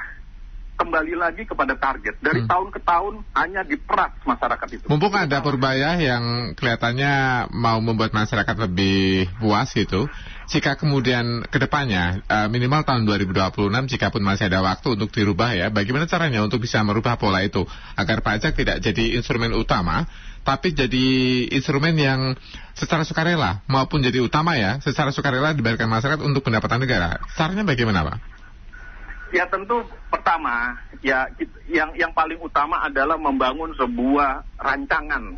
Kembali lagi kepada target. Dari tahun ke tahun hanya diperas masyarakat itu.
Mumpung ada Purbaya yang kelihatannya mau membuat masyarakat lebih puas gitu, jika kemudian ke depannya minimal tahun 2026, jika pun masih ada waktu untuk dirubah ya, bagaimana caranya untuk bisa merubah pola itu agar pajak tidak jadi instrumen utama, tapi jadi instrumen yang secara sukarela maupun jadi utama ya, secara sukarela dibayarkan masyarakat untuk pendapatan negara. Caranya bagaimana, Pak?
Ya tentu pertama ya yang paling utama adalah membangun sebuah rancangan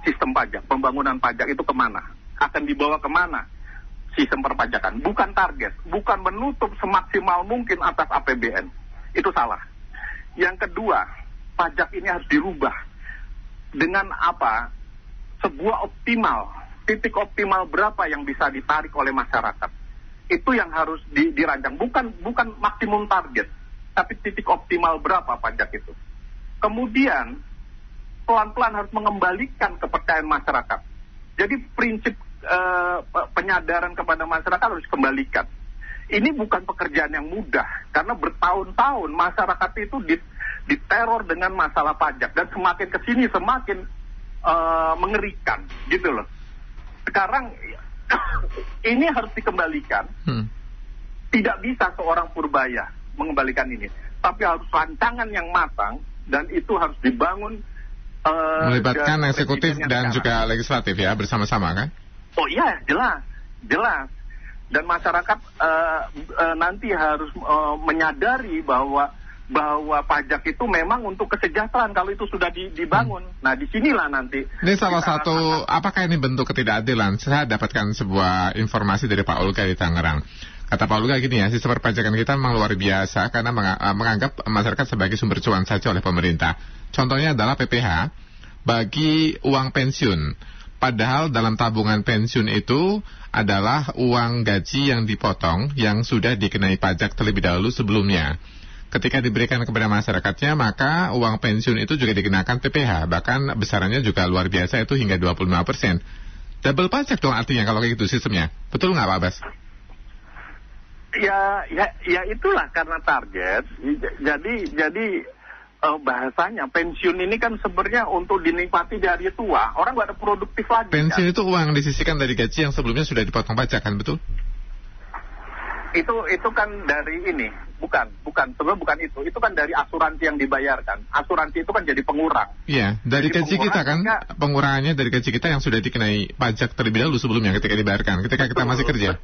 sistem pajak. Pembangunan pajak itu kemana? Akan dibawa kemana sistem perpajakan? Bukan target, bukan menutup semaksimal mungkin atas APBN. Itu salah. Yang kedua, pajak ini harus dirubah dengan apa? Sebuah optimal, titik optimal berapa yang bisa ditarik oleh masyarakat. Itu yang harus dirancang, bukan maksimum target, tapi titik optimal berapa pajak itu. Kemudian pelan-pelan harus mengembalikan kepercayaan masyarakat. Jadi prinsip penyadaran kepada masyarakat harus kembalikan. ini bukan pekerjaan yang mudah, karena bertahun-tahun masyarakat itu diteror dengan masalah pajak, dan semakin kesini semakin mengerikan, gitu loh. Sekarang ini harus dikembalikan. Tidak bisa seorang Purbaya mengembalikan ini, tapi harus rancangan yang matang, dan itu harus dibangun
melibatkan eksekutif dan juga legislatif ya, bersama-sama kan?
Oh iya, jelas. Dan masyarakat nanti harus menyadari bahwa pajak itu memang untuk kesejahteraan kalau itu sudah dibangun. Nah, disinilah nanti. Ini
salah satu, apakah ini bentuk ketidakadilan? Saya dapatkan sebuah informasi dari Pak Olga di Tangerang. Kata Pak Olga gini ya, sistem perpajakan kita memang luar biasa karena menganggap masyarakat sebagai sumber cuan saja oleh pemerintah. Contohnya adalah PPh bagi uang pensiun. Padahal dalam tabungan pensiun itu adalah uang gaji yang dipotong yang sudah dikenai pajak terlebih dahulu sebelumnya. Ketika diberikan kepada masyarakatnya, maka uang pensiun itu juga dikenakan PPh. Bahkan besarannya juga luar biasa, itu hingga 25%. Double pajak dong artinya kalau kayak gitu sistemnya. Betul nggak Pak Abbas?
Ya itulah karena target. Jadi bahasanya pensiun ini kan sebenarnya untuk dinikmati di hari tua. Orang nggak ada produktif lagi.
Pensiun itu uang yang disisihkan dari gaji yang sebelumnya sudah dipotong pajak kan, betul?
Itu kan dari ini, bukan sebenarnya bukan itu kan dari asuransi yang dibayarkan. Asuransi itu kan jadi pengurang.
Iya, dari gaji kita kan, pengurangannya dari gaji kita yang sudah dikenai pajak terlebih dahulu sebelumnya ketika dibayarkan, ketika kita masih kerja.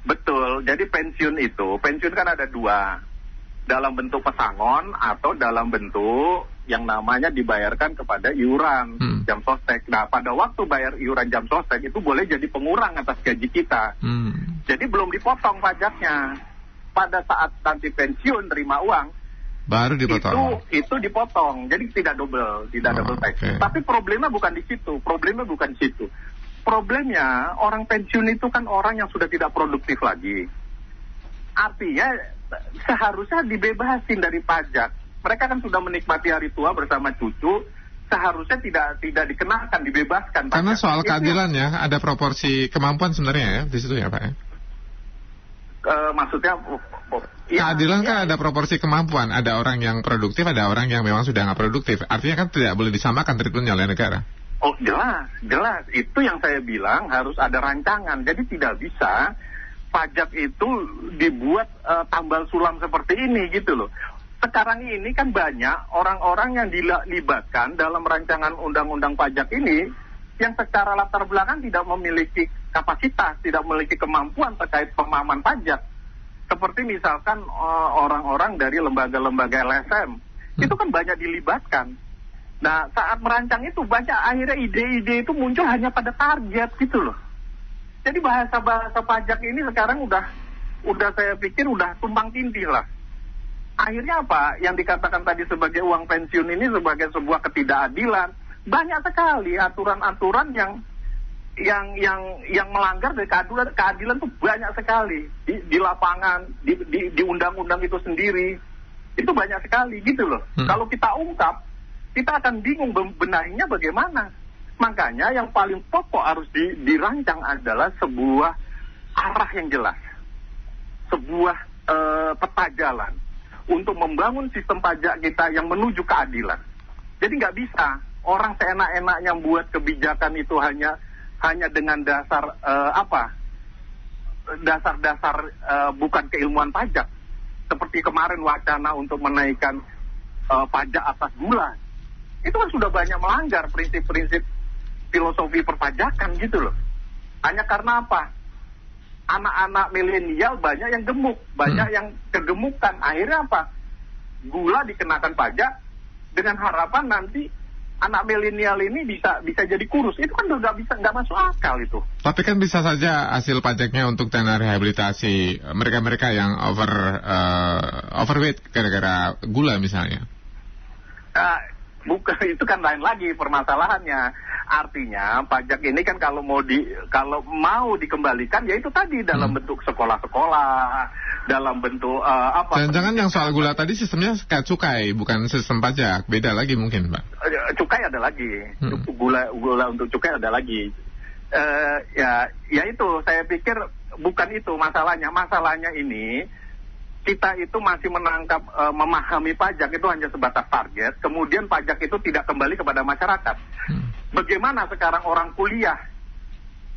Betul. Jadi pensiun kan ada dua, dalam bentuk pesangon atau dalam bentuk yang namanya dibayarkan kepada iuran jam sostek. Nah, pada waktu bayar iuran jam sostek itu boleh jadi pengurang atas gaji kita. Jadi belum dipotong pajaknya. Pada saat nanti pensiun terima uang
baru dipotong.
Itu dipotong. Jadi tidak double tax.
Okay.
Tapi problemnya bukan di situ. Problemnya orang pensiun itu kan orang yang sudah tidak produktif lagi. Artinya seharusnya dibebasin dari pajak. Mereka kan sudah menikmati hari tua bersama cucu, seharusnya tidak dikenakan, dibebaskan.
Karena soal keadilan ya, ada proporsi kemampuan sebenarnya ya di situ ya Pak ya.
Maksudnya
keadilan kan ada proporsi kemampuan. Ada orang yang produktif, ada orang yang memang sudah nggak produktif. Artinya kan tidak boleh disamakan treatmentnya oleh negara.
Oh jelas. Itu yang saya bilang harus ada rancangan. Jadi tidak bisa pajak itu dibuat tambal sulam seperti ini gitu loh. Sekarang ini kan banyak orang-orang yang dilibatkan dalam rancangan undang-undang pajak ini yang secara latar belakang tidak memiliki kapasitas, tidak memiliki kemampuan terkait pemahaman pajak. Seperti misalkan orang-orang dari lembaga-lembaga LSM, itu kan banyak dilibatkan. Nah, saat merancang itu banyak akhirnya ide-ide itu muncul hanya pada target gitu loh. Jadi bahasa-bahasa pajak ini sekarang udah saya pikir udah tumpang tindih lah. Akhirnya apa? Yang dikatakan tadi sebagai uang pensiun ini sebagai sebuah ketidakadilan. Banyak sekali aturan-aturan yang melanggar dari keadilan itu banyak sekali di lapangan, di undang-undang itu sendiri. Itu banyak sekali gitu loh. Kalau kita ungkap, kita akan bingung benahinya bagaimana. Makanya yang paling pokok harus dirancang adalah sebuah arah yang jelas, sebuah peta jalan untuk membangun sistem pajak kita yang menuju keadilan. Jadi nggak bisa orang seenak-enaknya buat kebijakan itu hanya dengan dasar dasar-dasar bukan keilmuan pajak. Seperti kemarin wacana untuk menaikkan pajak atas gula. Itu kan sudah banyak melanggar prinsip-prinsip filosofi perpajakan gitu loh. Hanya karena apa? Anak-anak milenial banyak yang gemuk, banyak yang kegemukan. Akhirnya apa? Gula dikenakan pajak dengan harapan nanti anak milenial ini bisa jadi kurus. Itu kan udah nggak masuk akal itu.
Tapi kan bisa saja hasil pajaknya untuk dana rehabilitasi mereka-mereka yang overweight gara-gara gula misalnya.
Bukan, itu kan lain lagi permasalahannya. Artinya pajak ini kan kalau mau dikembalikan ya itu tadi dalam bentuk sekolah-sekolah, dalam bentuk
Jangan-jangan yang soal gula tadi sistemnya kayak cukai, bukan sistem pajak, beda lagi mungkin, Pak.
Cukai ada lagi, gula untuk cukai ada lagi. Ya itu saya pikir bukan itu masalahnya. Masalahnya ini kita itu masih menangkap memahami pajak itu hanya sebatas target, kemudian pajak itu tidak kembali kepada masyarakat. Bagaimana sekarang orang kuliah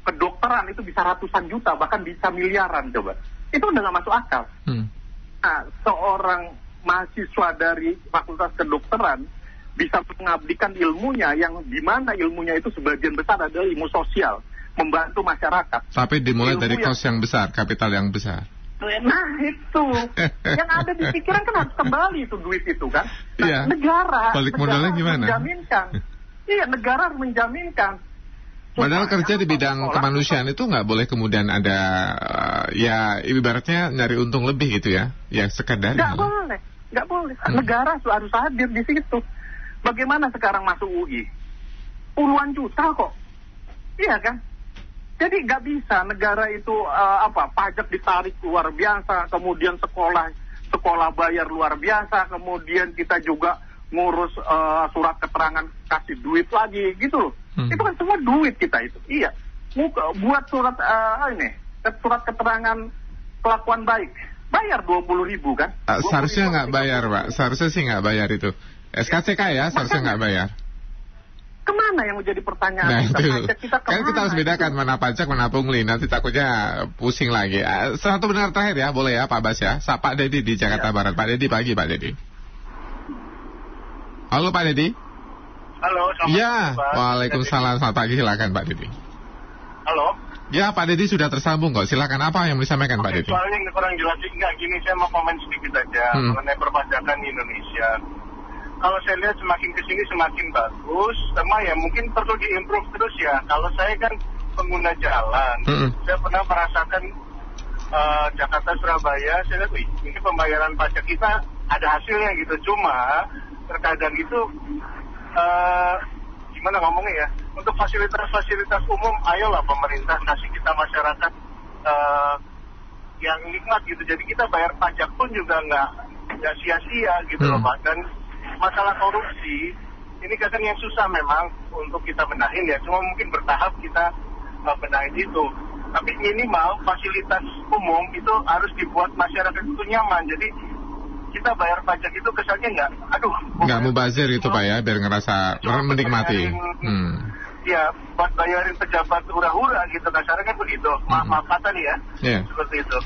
kedokteran itu bisa ratusan juta, bahkan bisa miliaran, coba. Itu udah nggak masuk akal. Nah, seorang mahasiswa dari Fakultas Kedokteran bisa mengabdikan ilmunya yang dimana ilmunya itu sebagian besar adalah ilmu sosial, membantu masyarakat.
Tapi dimulai dari kos yang besar, kapital yang besar.
Nah itu yang ada di pikiran kan harus kembali itu duit itu kan. Nah,
iya.
Negara
balik modalnya gimana?
Menjaminkan. Iya, negara harus menjaminkan.
Padahal kerja di bidang kemanusiaan itu nggak boleh kemudian ada ya ibaratnya nyari untung lebih gitu ya, ya sekadar.
Nggak boleh. Negara harus hadir di situ. Bagaimana sekarang masuk UI? Puluhan juta kok, iya kan? Jadi nggak bisa negara itu pajak ditarik luar biasa, kemudian sekolah bayar luar biasa, kemudian kita juga ngurus surat keterangan kasih duit lagi gitu loh. Itu kan semua duit kita itu. Iya. Buat surat surat keterangan kelakuan baik. Bayar 20.000 kan?
Seharusnya nggak bayar, Pak. Seharusnya sih nggak bayar itu. SKCK ya, seharusnya nggak bayar.
Kemana yang menjadi pertanyaan
nah,
kita
kan kita harus bedakan mana pajak, mana pungli. Nanti takutnya pusing lagi. Satu benar terakhir ya, boleh ya Pak Bas ya. Pak Dedi di Jakarta Barat. Pak Dedi pagi, Pak Dedi. Halo Pak Dedi.
Halo, selamat
pagi. Waalaikumsalam, selamat pagi, silakan Pak Dedi.
Halo.
Ya, Pak Dedi sudah tersambung kok. Silakan, apa yang disampaikan Pak Dedi?
Soalnya kurang jelas enggak gini, saya mau komen sedikit aja mengenai perpajakan di Indonesia. Kalau saya lihat semakin kesini semakin bagus, sama ya mungkin perlu diimprove terus ya. Kalau saya kan pengguna jalan, saya pernah merasakan Jakarta Surabaya, saya lihat, ini pembayaran pajak kita ada hasilnya gitu. Cuma terkadang itu gimana ngomongnya ya, untuk fasilitas-fasilitas umum, ayolah pemerintah kasih kita masyarakat yang nikmat gitu. Jadi kita bayar pajak pun juga nggak sia-sia gitu loh Pak. Dan masalah korupsi ini kadang yang susah memang untuk kita benahin ya, cuma mungkin bertahap kita benahin itu. Tapi minimal fasilitas umum itu harus dibuat masyarakat itu nyaman. Jadi kita bayar pajak itu kesannya nggak
mubazir gitu Pak ya, biar ngerasa menikmati.
Ya, buat bayarin pejabat hura-hura gitu, kasarnya kan begitu. Maaf kata nih ya, seperti itu.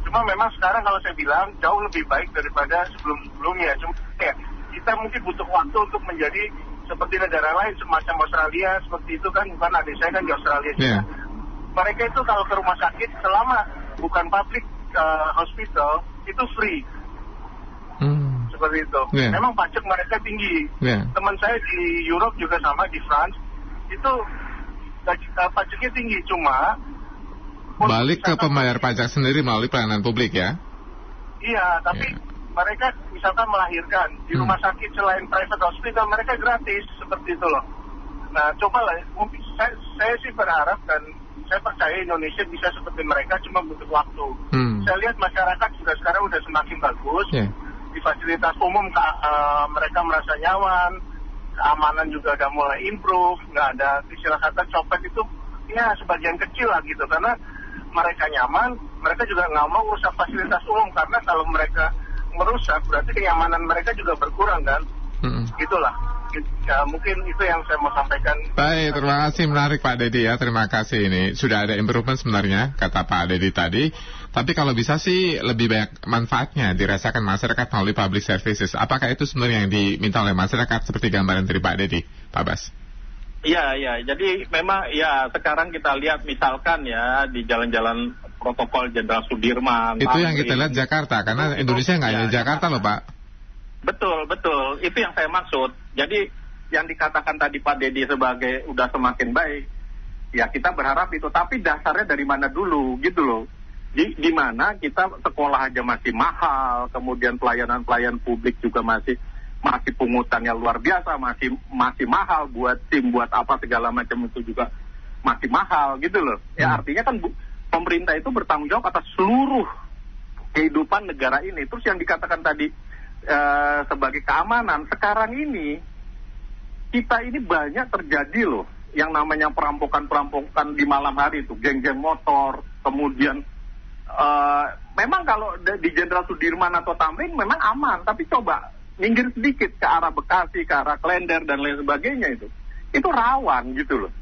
Cuma memang sekarang kalau saya bilang jauh lebih baik daripada sebelum-sebelumnya. Cuma ya, kita mungkin butuh waktu untuk menjadi seperti negara lain, semacam Australia, seperti itu kan. Bukan adik saya kan di Australia juga. Mereka itu kalau ke rumah sakit selama bukan public hospital, itu free. Seperti itu. Memang pajak mereka tinggi. Teman saya di Europe juga sama, di France, itu pajaknya tinggi. Cuma
balik ke pembayar pajak sendiri melalui pelayanan publik ya? Iya,
tapi mereka misalkan melahirkan di rumah sakit selain private hospital, mereka gratis, seperti itu loh. Nah, cobalah, mungkin saya sih berharap dan saya percaya Indonesia bisa seperti mereka, cuma butuh waktu. Saya lihat masyarakat juga sekarang udah semakin bagus. Di fasilitas umum mereka merasa nyaman, keamanan juga udah mulai improve, nggak ada istilah kata copet itu ya sebagian kecil lah gitu, karena mereka nyaman, mereka juga nggak mau merusak fasilitas umum, karena kalau mereka merusak berarti kenyamanan mereka juga berkurang kan. Itulah ya, mungkin itu yang saya mau sampaikan.
Baik, terima kasih, menarik Pak Dedi ya, terima kasih. Ini sudah ada improvement sebenarnya kata Pak Dedi tadi, tapi kalau bisa sih lebih banyak manfaatnya dirasakan masyarakat melalui public services. Apakah itu sebenarnya yang diminta oleh masyarakat seperti gambaran dari Pak Dedi, Pak Bas?
Iya, jadi memang ya sekarang kita lihat misalkan ya di jalan-jalan protokol Jenderal Sudirman.
Itu yang kita lihat Jakarta, karena Indonesia nggak hanya Jakarta loh Pak.
Betul, itu yang saya maksud. Jadi yang dikatakan tadi Pak Dedi sebagai udah semakin baik, ya kita berharap itu. Tapi dasarnya dari mana dulu gitu loh. Di mana kita sekolah aja masih mahal, kemudian pelayanan publik juga masih pungutannya luar biasa, masih mahal, buat SIM, buat apa segala macam itu juga masih mahal gitu loh. Ya artinya kan pemerintah itu bertanggung jawab atas seluruh kehidupan negara ini. Terus yang dikatakan tadi sebagai keamanan, sekarang ini kita ini banyak terjadi loh yang namanya perampokan di malam hari itu, geng-geng motor, kemudian memang kalau di Jenderal Sudirman atau Tamrin memang aman, tapi coba minggir sedikit ke arah Bekasi, ke arah Klender dan lain sebagainya itu rawan gitu loh.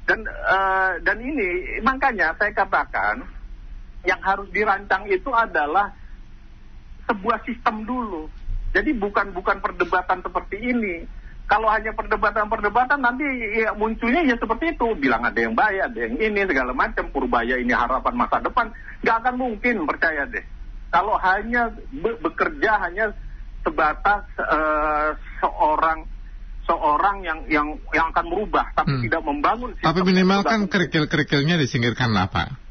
Dan ini makanya saya katakan yang harus dirancang itu adalah sebuah sistem dulu. Jadi bukan perdebatan seperti ini. Kalau hanya perdebatan nanti ya munculnya ya seperti itu. Bilang ada yang baik, ada yang ini, segala macam. Purbaya ini harapan masa depan. Nggak akan mungkin, percaya deh. Kalau hanya bekerja hanya sebatas seorang yang akan merubah, tapi tidak membangun sistem.
Tapi minimal kan kerikil-kerikilnya disingkirkan lah, Pak.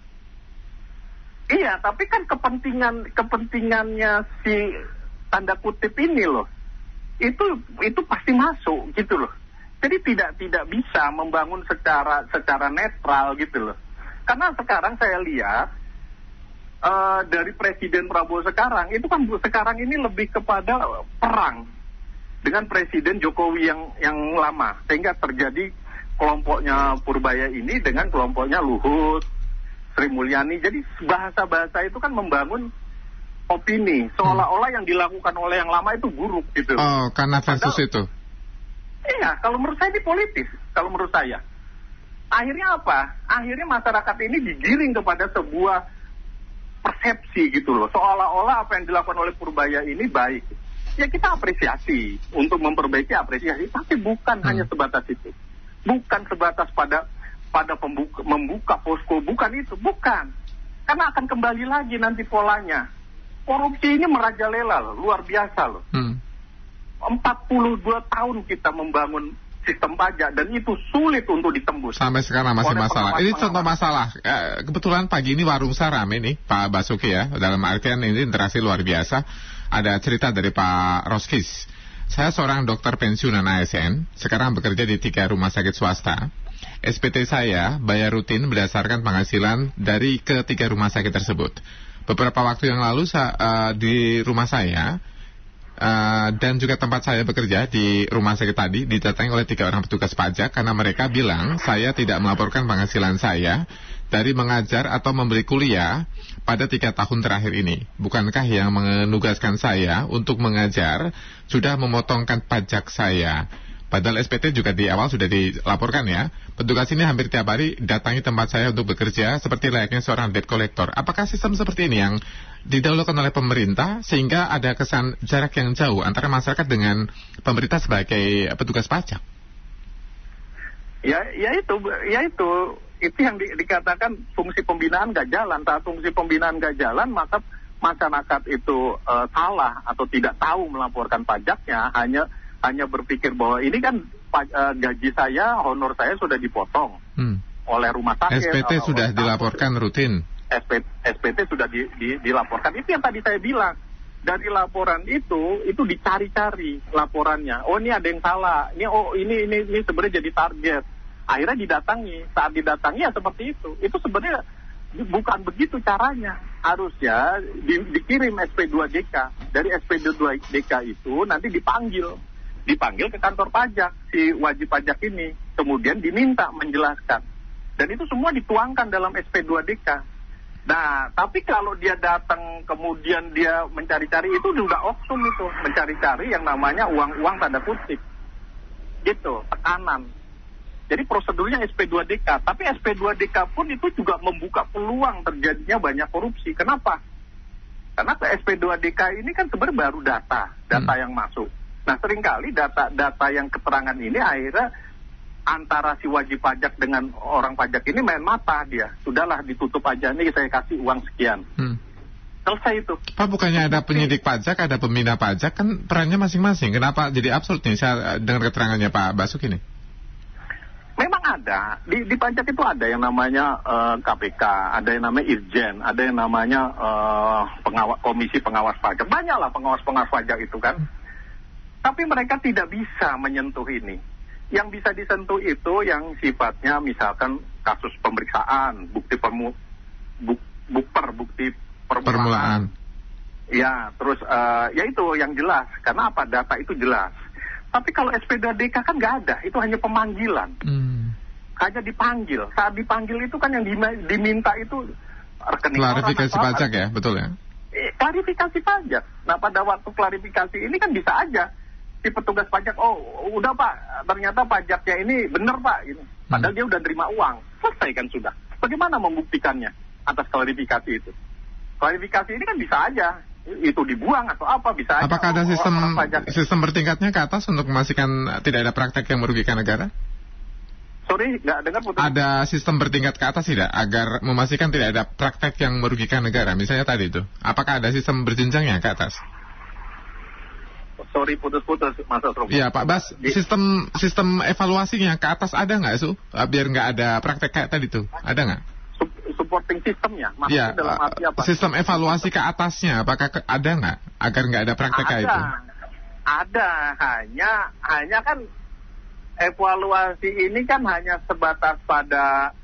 Iya, tapi kan kepentingannya si tanda kutip ini loh, itu pasti masuk gitu loh. Jadi tidak bisa membangun secara netral gitu loh. Karena sekarang saya lihat dari Presiden Prabowo sekarang itu kan sekarang ini lebih kepada perang dengan Presiden Jokowi yang lama, sehingga terjadi kelompoknya Purbaya ini dengan kelompoknya Luhut, Sri Mulyani. Jadi bahasa-bahasa itu kan membangun opini seolah-olah yang dilakukan oleh yang lama itu buruk gitu.
Oh, karena versus itu.
Iya, kalau menurut saya ini politis. Kalau menurut saya, akhirnya apa? Akhirnya masyarakat ini digiring kepada sebuah persepsi gitu loh, seolah-olah apa yang dilakukan oleh Purbaya ini baik. Ya kita apresiasi untuk memperbaiki apresiasi, tapi bukan hanya sebatas itu. Bukan sebatas pada membuka posko, bukan itu, bukan. Karena akan kembali lagi nanti polanya. Korupsi ini merajalela loh, luar biasa loh. 42 tahun kita membangun sistem pajak dan itu sulit untuk ditembus.
Sampai sekarang masih masalah. Ini contoh masalah. Kebetulan pagi ini Warung Sarame nih, Pak Basuki ya. Dalam artian ini interaksi luar biasa. Ada cerita dari Pak Roskis. Saya seorang dokter pensiunan ASN, sekarang bekerja di 3 rumah sakit swasta. SPT saya bayar rutin berdasarkan penghasilan dari ketiga rumah sakit tersebut. Beberapa waktu yang lalu di rumah saya dan juga tempat saya bekerja di rumah sakit tadi didatangi oleh 3 orang petugas pajak karena mereka bilang saya tidak melaporkan penghasilan saya dari mengajar atau memberi kuliah pada 3 tahun terakhir ini. Bukankah yang menugaskan saya untuk mengajar sudah memotongkan pajak saya? Padahal SPT juga di awal sudah dilaporkan ya. Petugas ini hampir tiap hari datangi tempat saya untuk bekerja seperti layaknya seorang debt collector. Apakah sistem seperti ini yang didahulukan oleh pemerintah sehingga ada kesan jarak yang jauh antara masyarakat dengan pemerintah sebagai petugas pajak?
Ya itu yang dikatakan fungsi pembinaan nggak jalan. Saat fungsi pembinaan nggak jalan, maka masyarakat itu salah atau tidak tahu melaporkan pajaknya, hanya berpikir bahwa ini kan gaji saya, honor saya sudah dipotong oleh rumah sakit.
SPT sudah dilaporkan rutin.
SPT sudah dilaporkan. Itu yang tadi saya bilang. Dari laporan itu dicari-cari laporannya. Oh ini ada yang salah. Ini sebenarnya jadi target. Akhirnya didatangi. Saat didatangi ya seperti itu. Itu sebenarnya bukan begitu caranya. Harusnya dikirim SP2DK. Dari SP2DK itu nanti dipanggil ke kantor pajak si wajib pajak ini, kemudian diminta menjelaskan, dan itu semua dituangkan dalam SP2DK. Nah, tapi kalau dia datang kemudian dia mencari-cari, itu juga oknum itu, mencari-cari yang namanya uang-uang tanda kutip, gitu, tekanan. Jadi prosedurnya SP2DK, tapi SP2DK pun itu juga membuka peluang terjadinya banyak korupsi. Kenapa? Karena ke SP2DK ini kan sebenarnya baru data yang masuk. Nah seringkali data yang keterangan ini akhirnya antara si wajib pajak dengan orang pajak ini main mata dia. Sudahlah ditutup aja nih, saya kasih uang sekian. Selesai itu.
Pak, bukannya ada penyidik pajak, ada pembina pajak, kan perannya masing-masing. Kenapa jadi absurd nih saya dengar keterangannya Pak Basuki ini?
Memang ada. Di pajak itu ada yang namanya KPK, ada yang namanya Irjen, ada yang namanya komisi pengawas pajak. Banyaklah pengawas-pengawas pajak itu kan. Tapi mereka tidak bisa menyentuh ini. Yang bisa disentuh itu yang sifatnya misalkan kasus pemeriksaan, bukti permulaan. Ya, terus ya itu yang jelas. Karena apa? Data itu jelas. Tapi kalau SP2DK kan nggak ada. Itu hanya pemanggilan. Hanya dipanggil. Saat dipanggil itu kan yang diminta itu rekening
klarifikasi
orang,
pajak ya, betul ya?
Klarifikasi pajak. Nah, pada waktu klarifikasi ini kan bisa aja si petugas pajak, oh udah Pak, ternyata pajaknya ini benar Pak, gitu. Padahal dia udah terima uang, selesai kan sudah. Bagaimana membuktikannya atas klarifikasi itu? Klarifikasi ini kan bisa aja itu dibuang atau apa, bisa aja.
Apakah ada sistem bertingkatnya ke atas untuk memastikan tidak ada praktek yang merugikan negara?
Sorry, nggak dengar putus.
Ada sistem bertingkat ke atas tidak agar memastikan tidak ada praktek yang merugikan negara? Misalnya tadi itu, apakah ada sistem berjenjangnya ke atas?
Sorry, putus-putus, Mas Asrul.
Iya, Pak Bas, sistem evaluasinya ke atas ada nggak, Su? Biar nggak ada praktek kayak tadi tuh, ada nggak?
Supporting sistemnya, maksudnya dalam arti apa?
Sistem evaluasi ke atasnya, apakah ada nggak? Agar nggak ada praktek kayak itu?
Ada, hanya kan evaluasi ini kan hanya sebatas pada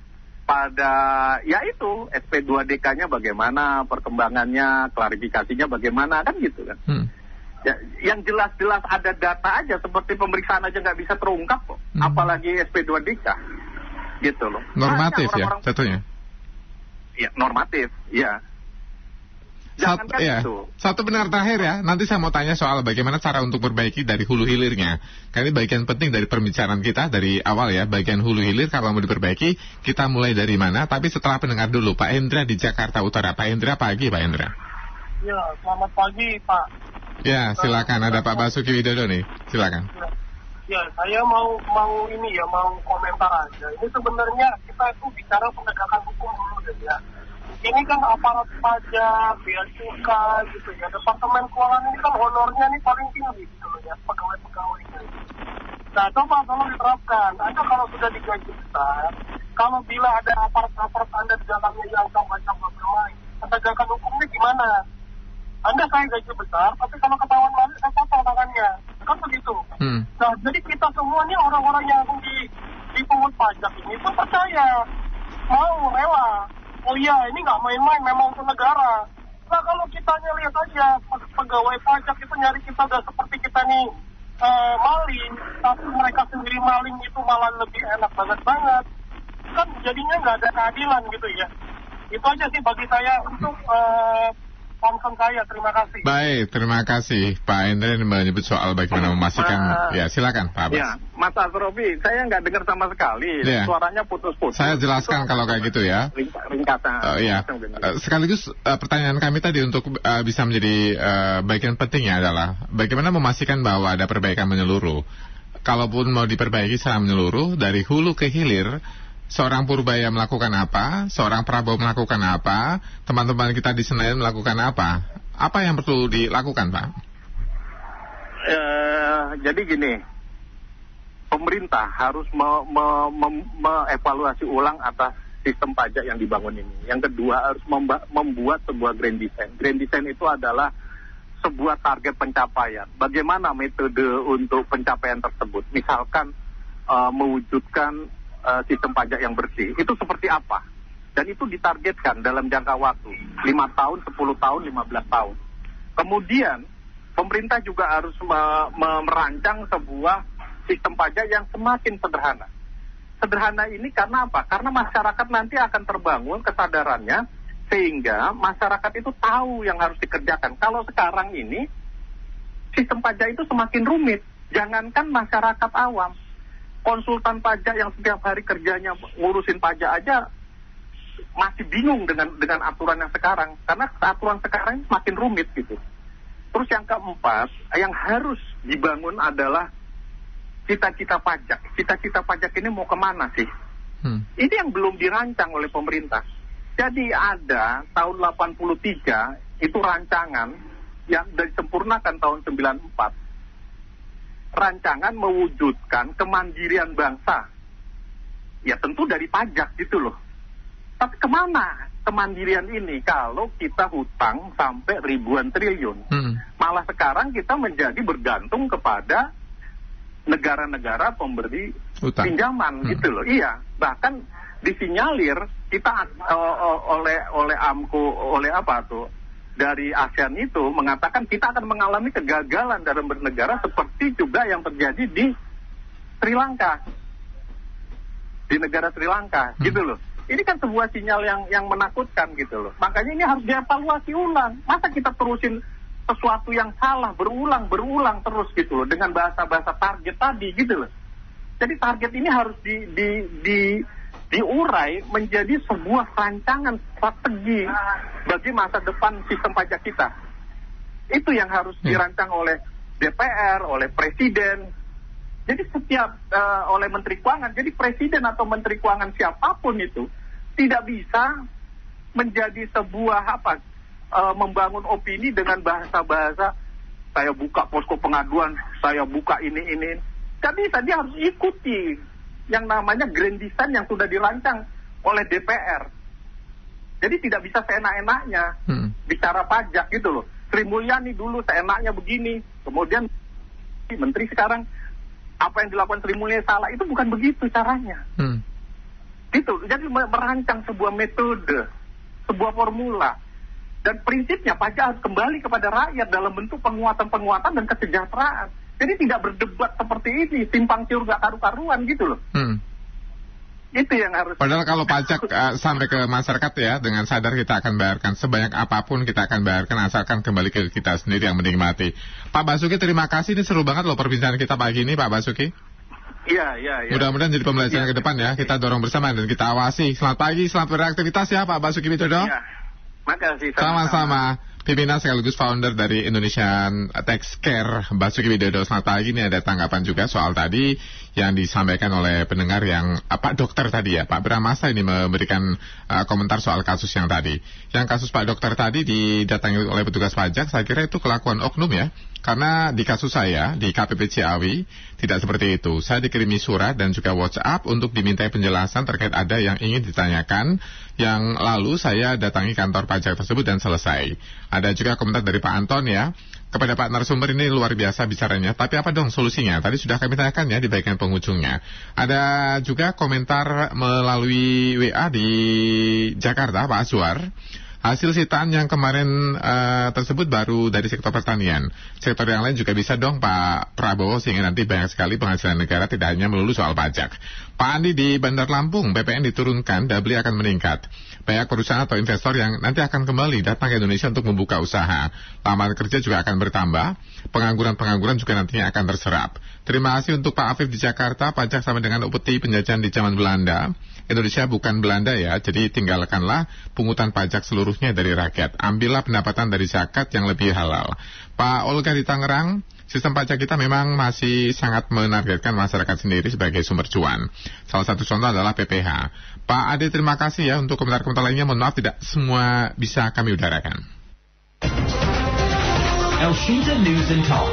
ya itu SP2DK-nya bagaimana, perkembangannya, klarifikasinya bagaimana, kan gitu kan. Ya, yang jelas-jelas ada data aja, seperti pemeriksaan aja nggak bisa terungkap kok, apalagi SP2DK, gitu loh.
Normatif ya, satunya.
Ya, normatif, ya.
Satu benar terakhir ya, nanti saya mau tanya soal bagaimana cara untuk perbaiki dari hulu hilirnya. Karena ini bagian penting dari pembicaraan kita dari awal ya, bagian hulu hilir kalau mau diperbaiki, kita mulai dari mana? Tapi setelah pendengar dulu, Pak Hendra di Jakarta Utara. Pak Hendra, pagi Pak Hendra.
Ya, selamat pagi Pak.
Ya, silakan, ada Pak Basuki Widodo nih, silakan.
Ya, saya mau komentar aja. Ini sebenarnya kita itu bicara penegakan hukum dulu deh ya. Ini kan aparat pajak, bea cukai gitu ya. Departemen Keuangan ini kan honornya nih paling tinggi gitu loh ya, pegawai-pegawainya. Nah, coba tolong diterapkan. Anda kalau sudah digaji besar, kalau bila ada aparat-aparat Anda di dalamnya yang coba-coba bermain, penegakan hukumnya gimana? Anda saya gaji besar, tapi kalau ketahuan maling saya potong tangannya. Kan begitu. Nah, jadi kita semua nih orang-orang yang dipungut pajak ini pun percaya, mau rela. Oh iya, ini nggak main-main, memang untuk negara. Nah, kalau kita lihat aja, pegawai pajak itu nyari kita udah seperti kita nih maling, tapi mereka sendiri maling itu malah lebih enak banget. Kan jadinya nggak ada keadilan gitu ya. Itu aja sih bagi saya untuk concern saya. Terima kasih.
Baik, terima kasih Pak Hendra menyebut soal bagaimana memastikan. Ya, silakan Pak Abbas.
Ya, Mas Asrofi, saya nggak dengar sama sekali. Ya. Suaranya putus-putus.
Saya jelaskan itu kalau kayak gitu ya.
Ringkasan.
Ya. Sekaligus pertanyaan kami tadi untuk bisa menjadi bagian pentingnya adalah bagaimana memastikan bahwa ada perbaikan menyeluruh. Kalaupun mau diperbaiki secara menyeluruh dari hulu ke hilir. Seorang Purbaya melakukan apa, seorang Prabowo melakukan apa, teman-teman kita di Senayan melakukan apa? Apa yang perlu dilakukan, Pak?
Jadi gini, pemerintah harus mengevaluasi ulang atas sistem pajak yang dibangun ini. Yang kedua harus membuat sebuah grand design. Grand design itu adalah sebuah target pencapaian. Bagaimana metode untuk pencapaian tersebut? Misalkan mewujudkan sistem pajak yang bersih, itu seperti apa? Dan itu ditargetkan dalam jangka waktu 5 tahun, 10 tahun, 15 tahun. Kemudian pemerintah juga harus merancang sebuah sistem pajak yang semakin sederhana. Sederhana ini karena apa? Karena masyarakat nanti akan terbangun kesadarannya, sehingga masyarakat itu tahu yang harus dikerjakan. Kalau sekarang ini sistem pajak itu semakin rumit, jangankan masyarakat awam, konsultan pajak yang setiap hari kerjanya ngurusin pajak aja masih bingung dengan aturan yang sekarang, karena aturan sekarang semakin rumit gitu. Terus yang keempat, yang harus dibangun adalah cita-cita pajak. Cita-cita pajak ini mau kemana sih? Ini yang belum dirancang oleh pemerintah. Jadi ada tahun 83 itu rancangan yang disempurnakan tahun 94. Rancangan mewujudkan kemandirian bangsa. Ya tentu dari pajak gitu loh. Tapi kemana kemandirian ini kalau kita hutang sampai ribuan triliun? Malah sekarang kita menjadi bergantung kepada negara-negara pemberi pinjaman gitu loh. Iya, bahkan disinyalir kita oleh AMCO, oleh apa tuh, dari ASEAN itu mengatakan kita akan mengalami kegagalan dalam bernegara seperti juga yang terjadi di Sri Lanka, di negara Sri Lanka, gitu loh. Ini kan sebuah sinyal yang menakutkan gitu loh. Makanya ini harus dievaluasi ulang. Masa kita terusin sesuatu yang salah berulang terus gitu loh dengan bahasa-bahasa target tadi gitu loh. Jadi target ini harus diurai menjadi sebuah rancangan strategi bagi masa depan sistem pajak kita. Itu yang harus dirancang oleh DPR, oleh Presiden. Jadi setiap oleh Menteri Keuangan, jadi Presiden atau Menteri Keuangan siapapun itu tidak bisa menjadi sebuah membangun opini dengan bahasa-bahasa saya buka posko pengaduan, saya buka ini. Gak bisa, dia harus ikuti yang namanya grand design yang sudah dirancang oleh DPR. Jadi tidak bisa seenak-enaknya bicara pajak gitu loh. Sri Mulyani dulu seenaknya begini, kemudian menteri sekarang apa yang dilakukan Sri Mulyani salah, itu bukan begitu caranya. Gitu. Jadi merancang sebuah metode, sebuah formula. Dan prinsipnya pajak harus kembali kepada rakyat dalam bentuk penguatan dan kesejahteraan. Jadi tidak berdebat seperti ini, simpang siur gak karu-karuan gitu loh. Itu yang harus. Padahal kalau pajak sampai ke masyarakat ya, dengan sadar kita akan bayarkan sebanyak apapun, kita akan bayarkan asalkan kembali ke kita sendiri yang menikmati. Pak Basuki, terima kasih, ini seru banget loh perbincangan kita pagi ini, Pak Basuki. Iya. Mudah-mudahan jadi pembelajaran ke depan ya, kita dorong bersama dan kita awasi. Selamat pagi, selamat beraktivitas ya Pak Basuki Widodo. Iya, makasih. Sama-sama. Pimpinan sekaligus founder dari Indonesian Tax Care, Basuki Widodo. Selamat pagi, ini ada tanggapan juga soal tadi yang disampaikan oleh pendengar yang Pak Dokter tadi ya, Pak Bramasta ini memberikan komentar soal kasus yang tadi. Yang kasus Pak Dokter tadi didatangi oleh petugas pajak, saya kira itu kelakuan oknum ya. Karena di kasus saya, di KPP Ciawi, tidak seperti itu. Saya dikirimi surat dan juga WhatsApp untuk dimintai penjelasan terkait ada yang ingin ditanyakan, yang lalu saya datangi kantor pajak tersebut dan selesai. Ada juga komentar dari Pak Anton ya, kepada Pak narasumber ini luar biasa bicaranya, tapi apa dong solusinya? Tadi sudah kami tanyakan ya di bagian penghujungnya. Ada juga komentar melalui WA di Jakarta, Pak Aswar. Hasil sitaan yang kemarin tersebut baru dari sektor pertanian. Sektor yang lain juga bisa dong Pak Prabowo, sehingga nanti banyak sekali penghasilan negara tidak hanya melulu soal pajak. Pak Andi di Bandar Lampung, BPN diturunkan, daya akan meningkat. Banyak perusahaan atau investor yang nanti akan kembali datang ke Indonesia untuk membuka usaha. Lamaran kerja juga akan bertambah. Pengangguran juga nantinya akan terserap. Terima kasih untuk Pak Afif di Jakarta. Pajak sama dengan upeti penjajahan di zaman Belanda. Indonesia bukan Belanda ya, jadi tinggalkanlah pungutan pajak seluruhnya dari rakyat. Ambillah pendapatan dari zakat yang lebih halal. Pak Olga di Tangerang, sistem pajak kita memang masih sangat menargetkan masyarakat sendiri sebagai sumber cuan. Salah satu contoh adalah PPH. Pak Ade, terima kasih ya untuk komentar-komentar lainnya. Mohon maaf tidak semua bisa kami udarakan.
Elshinta News and Talk.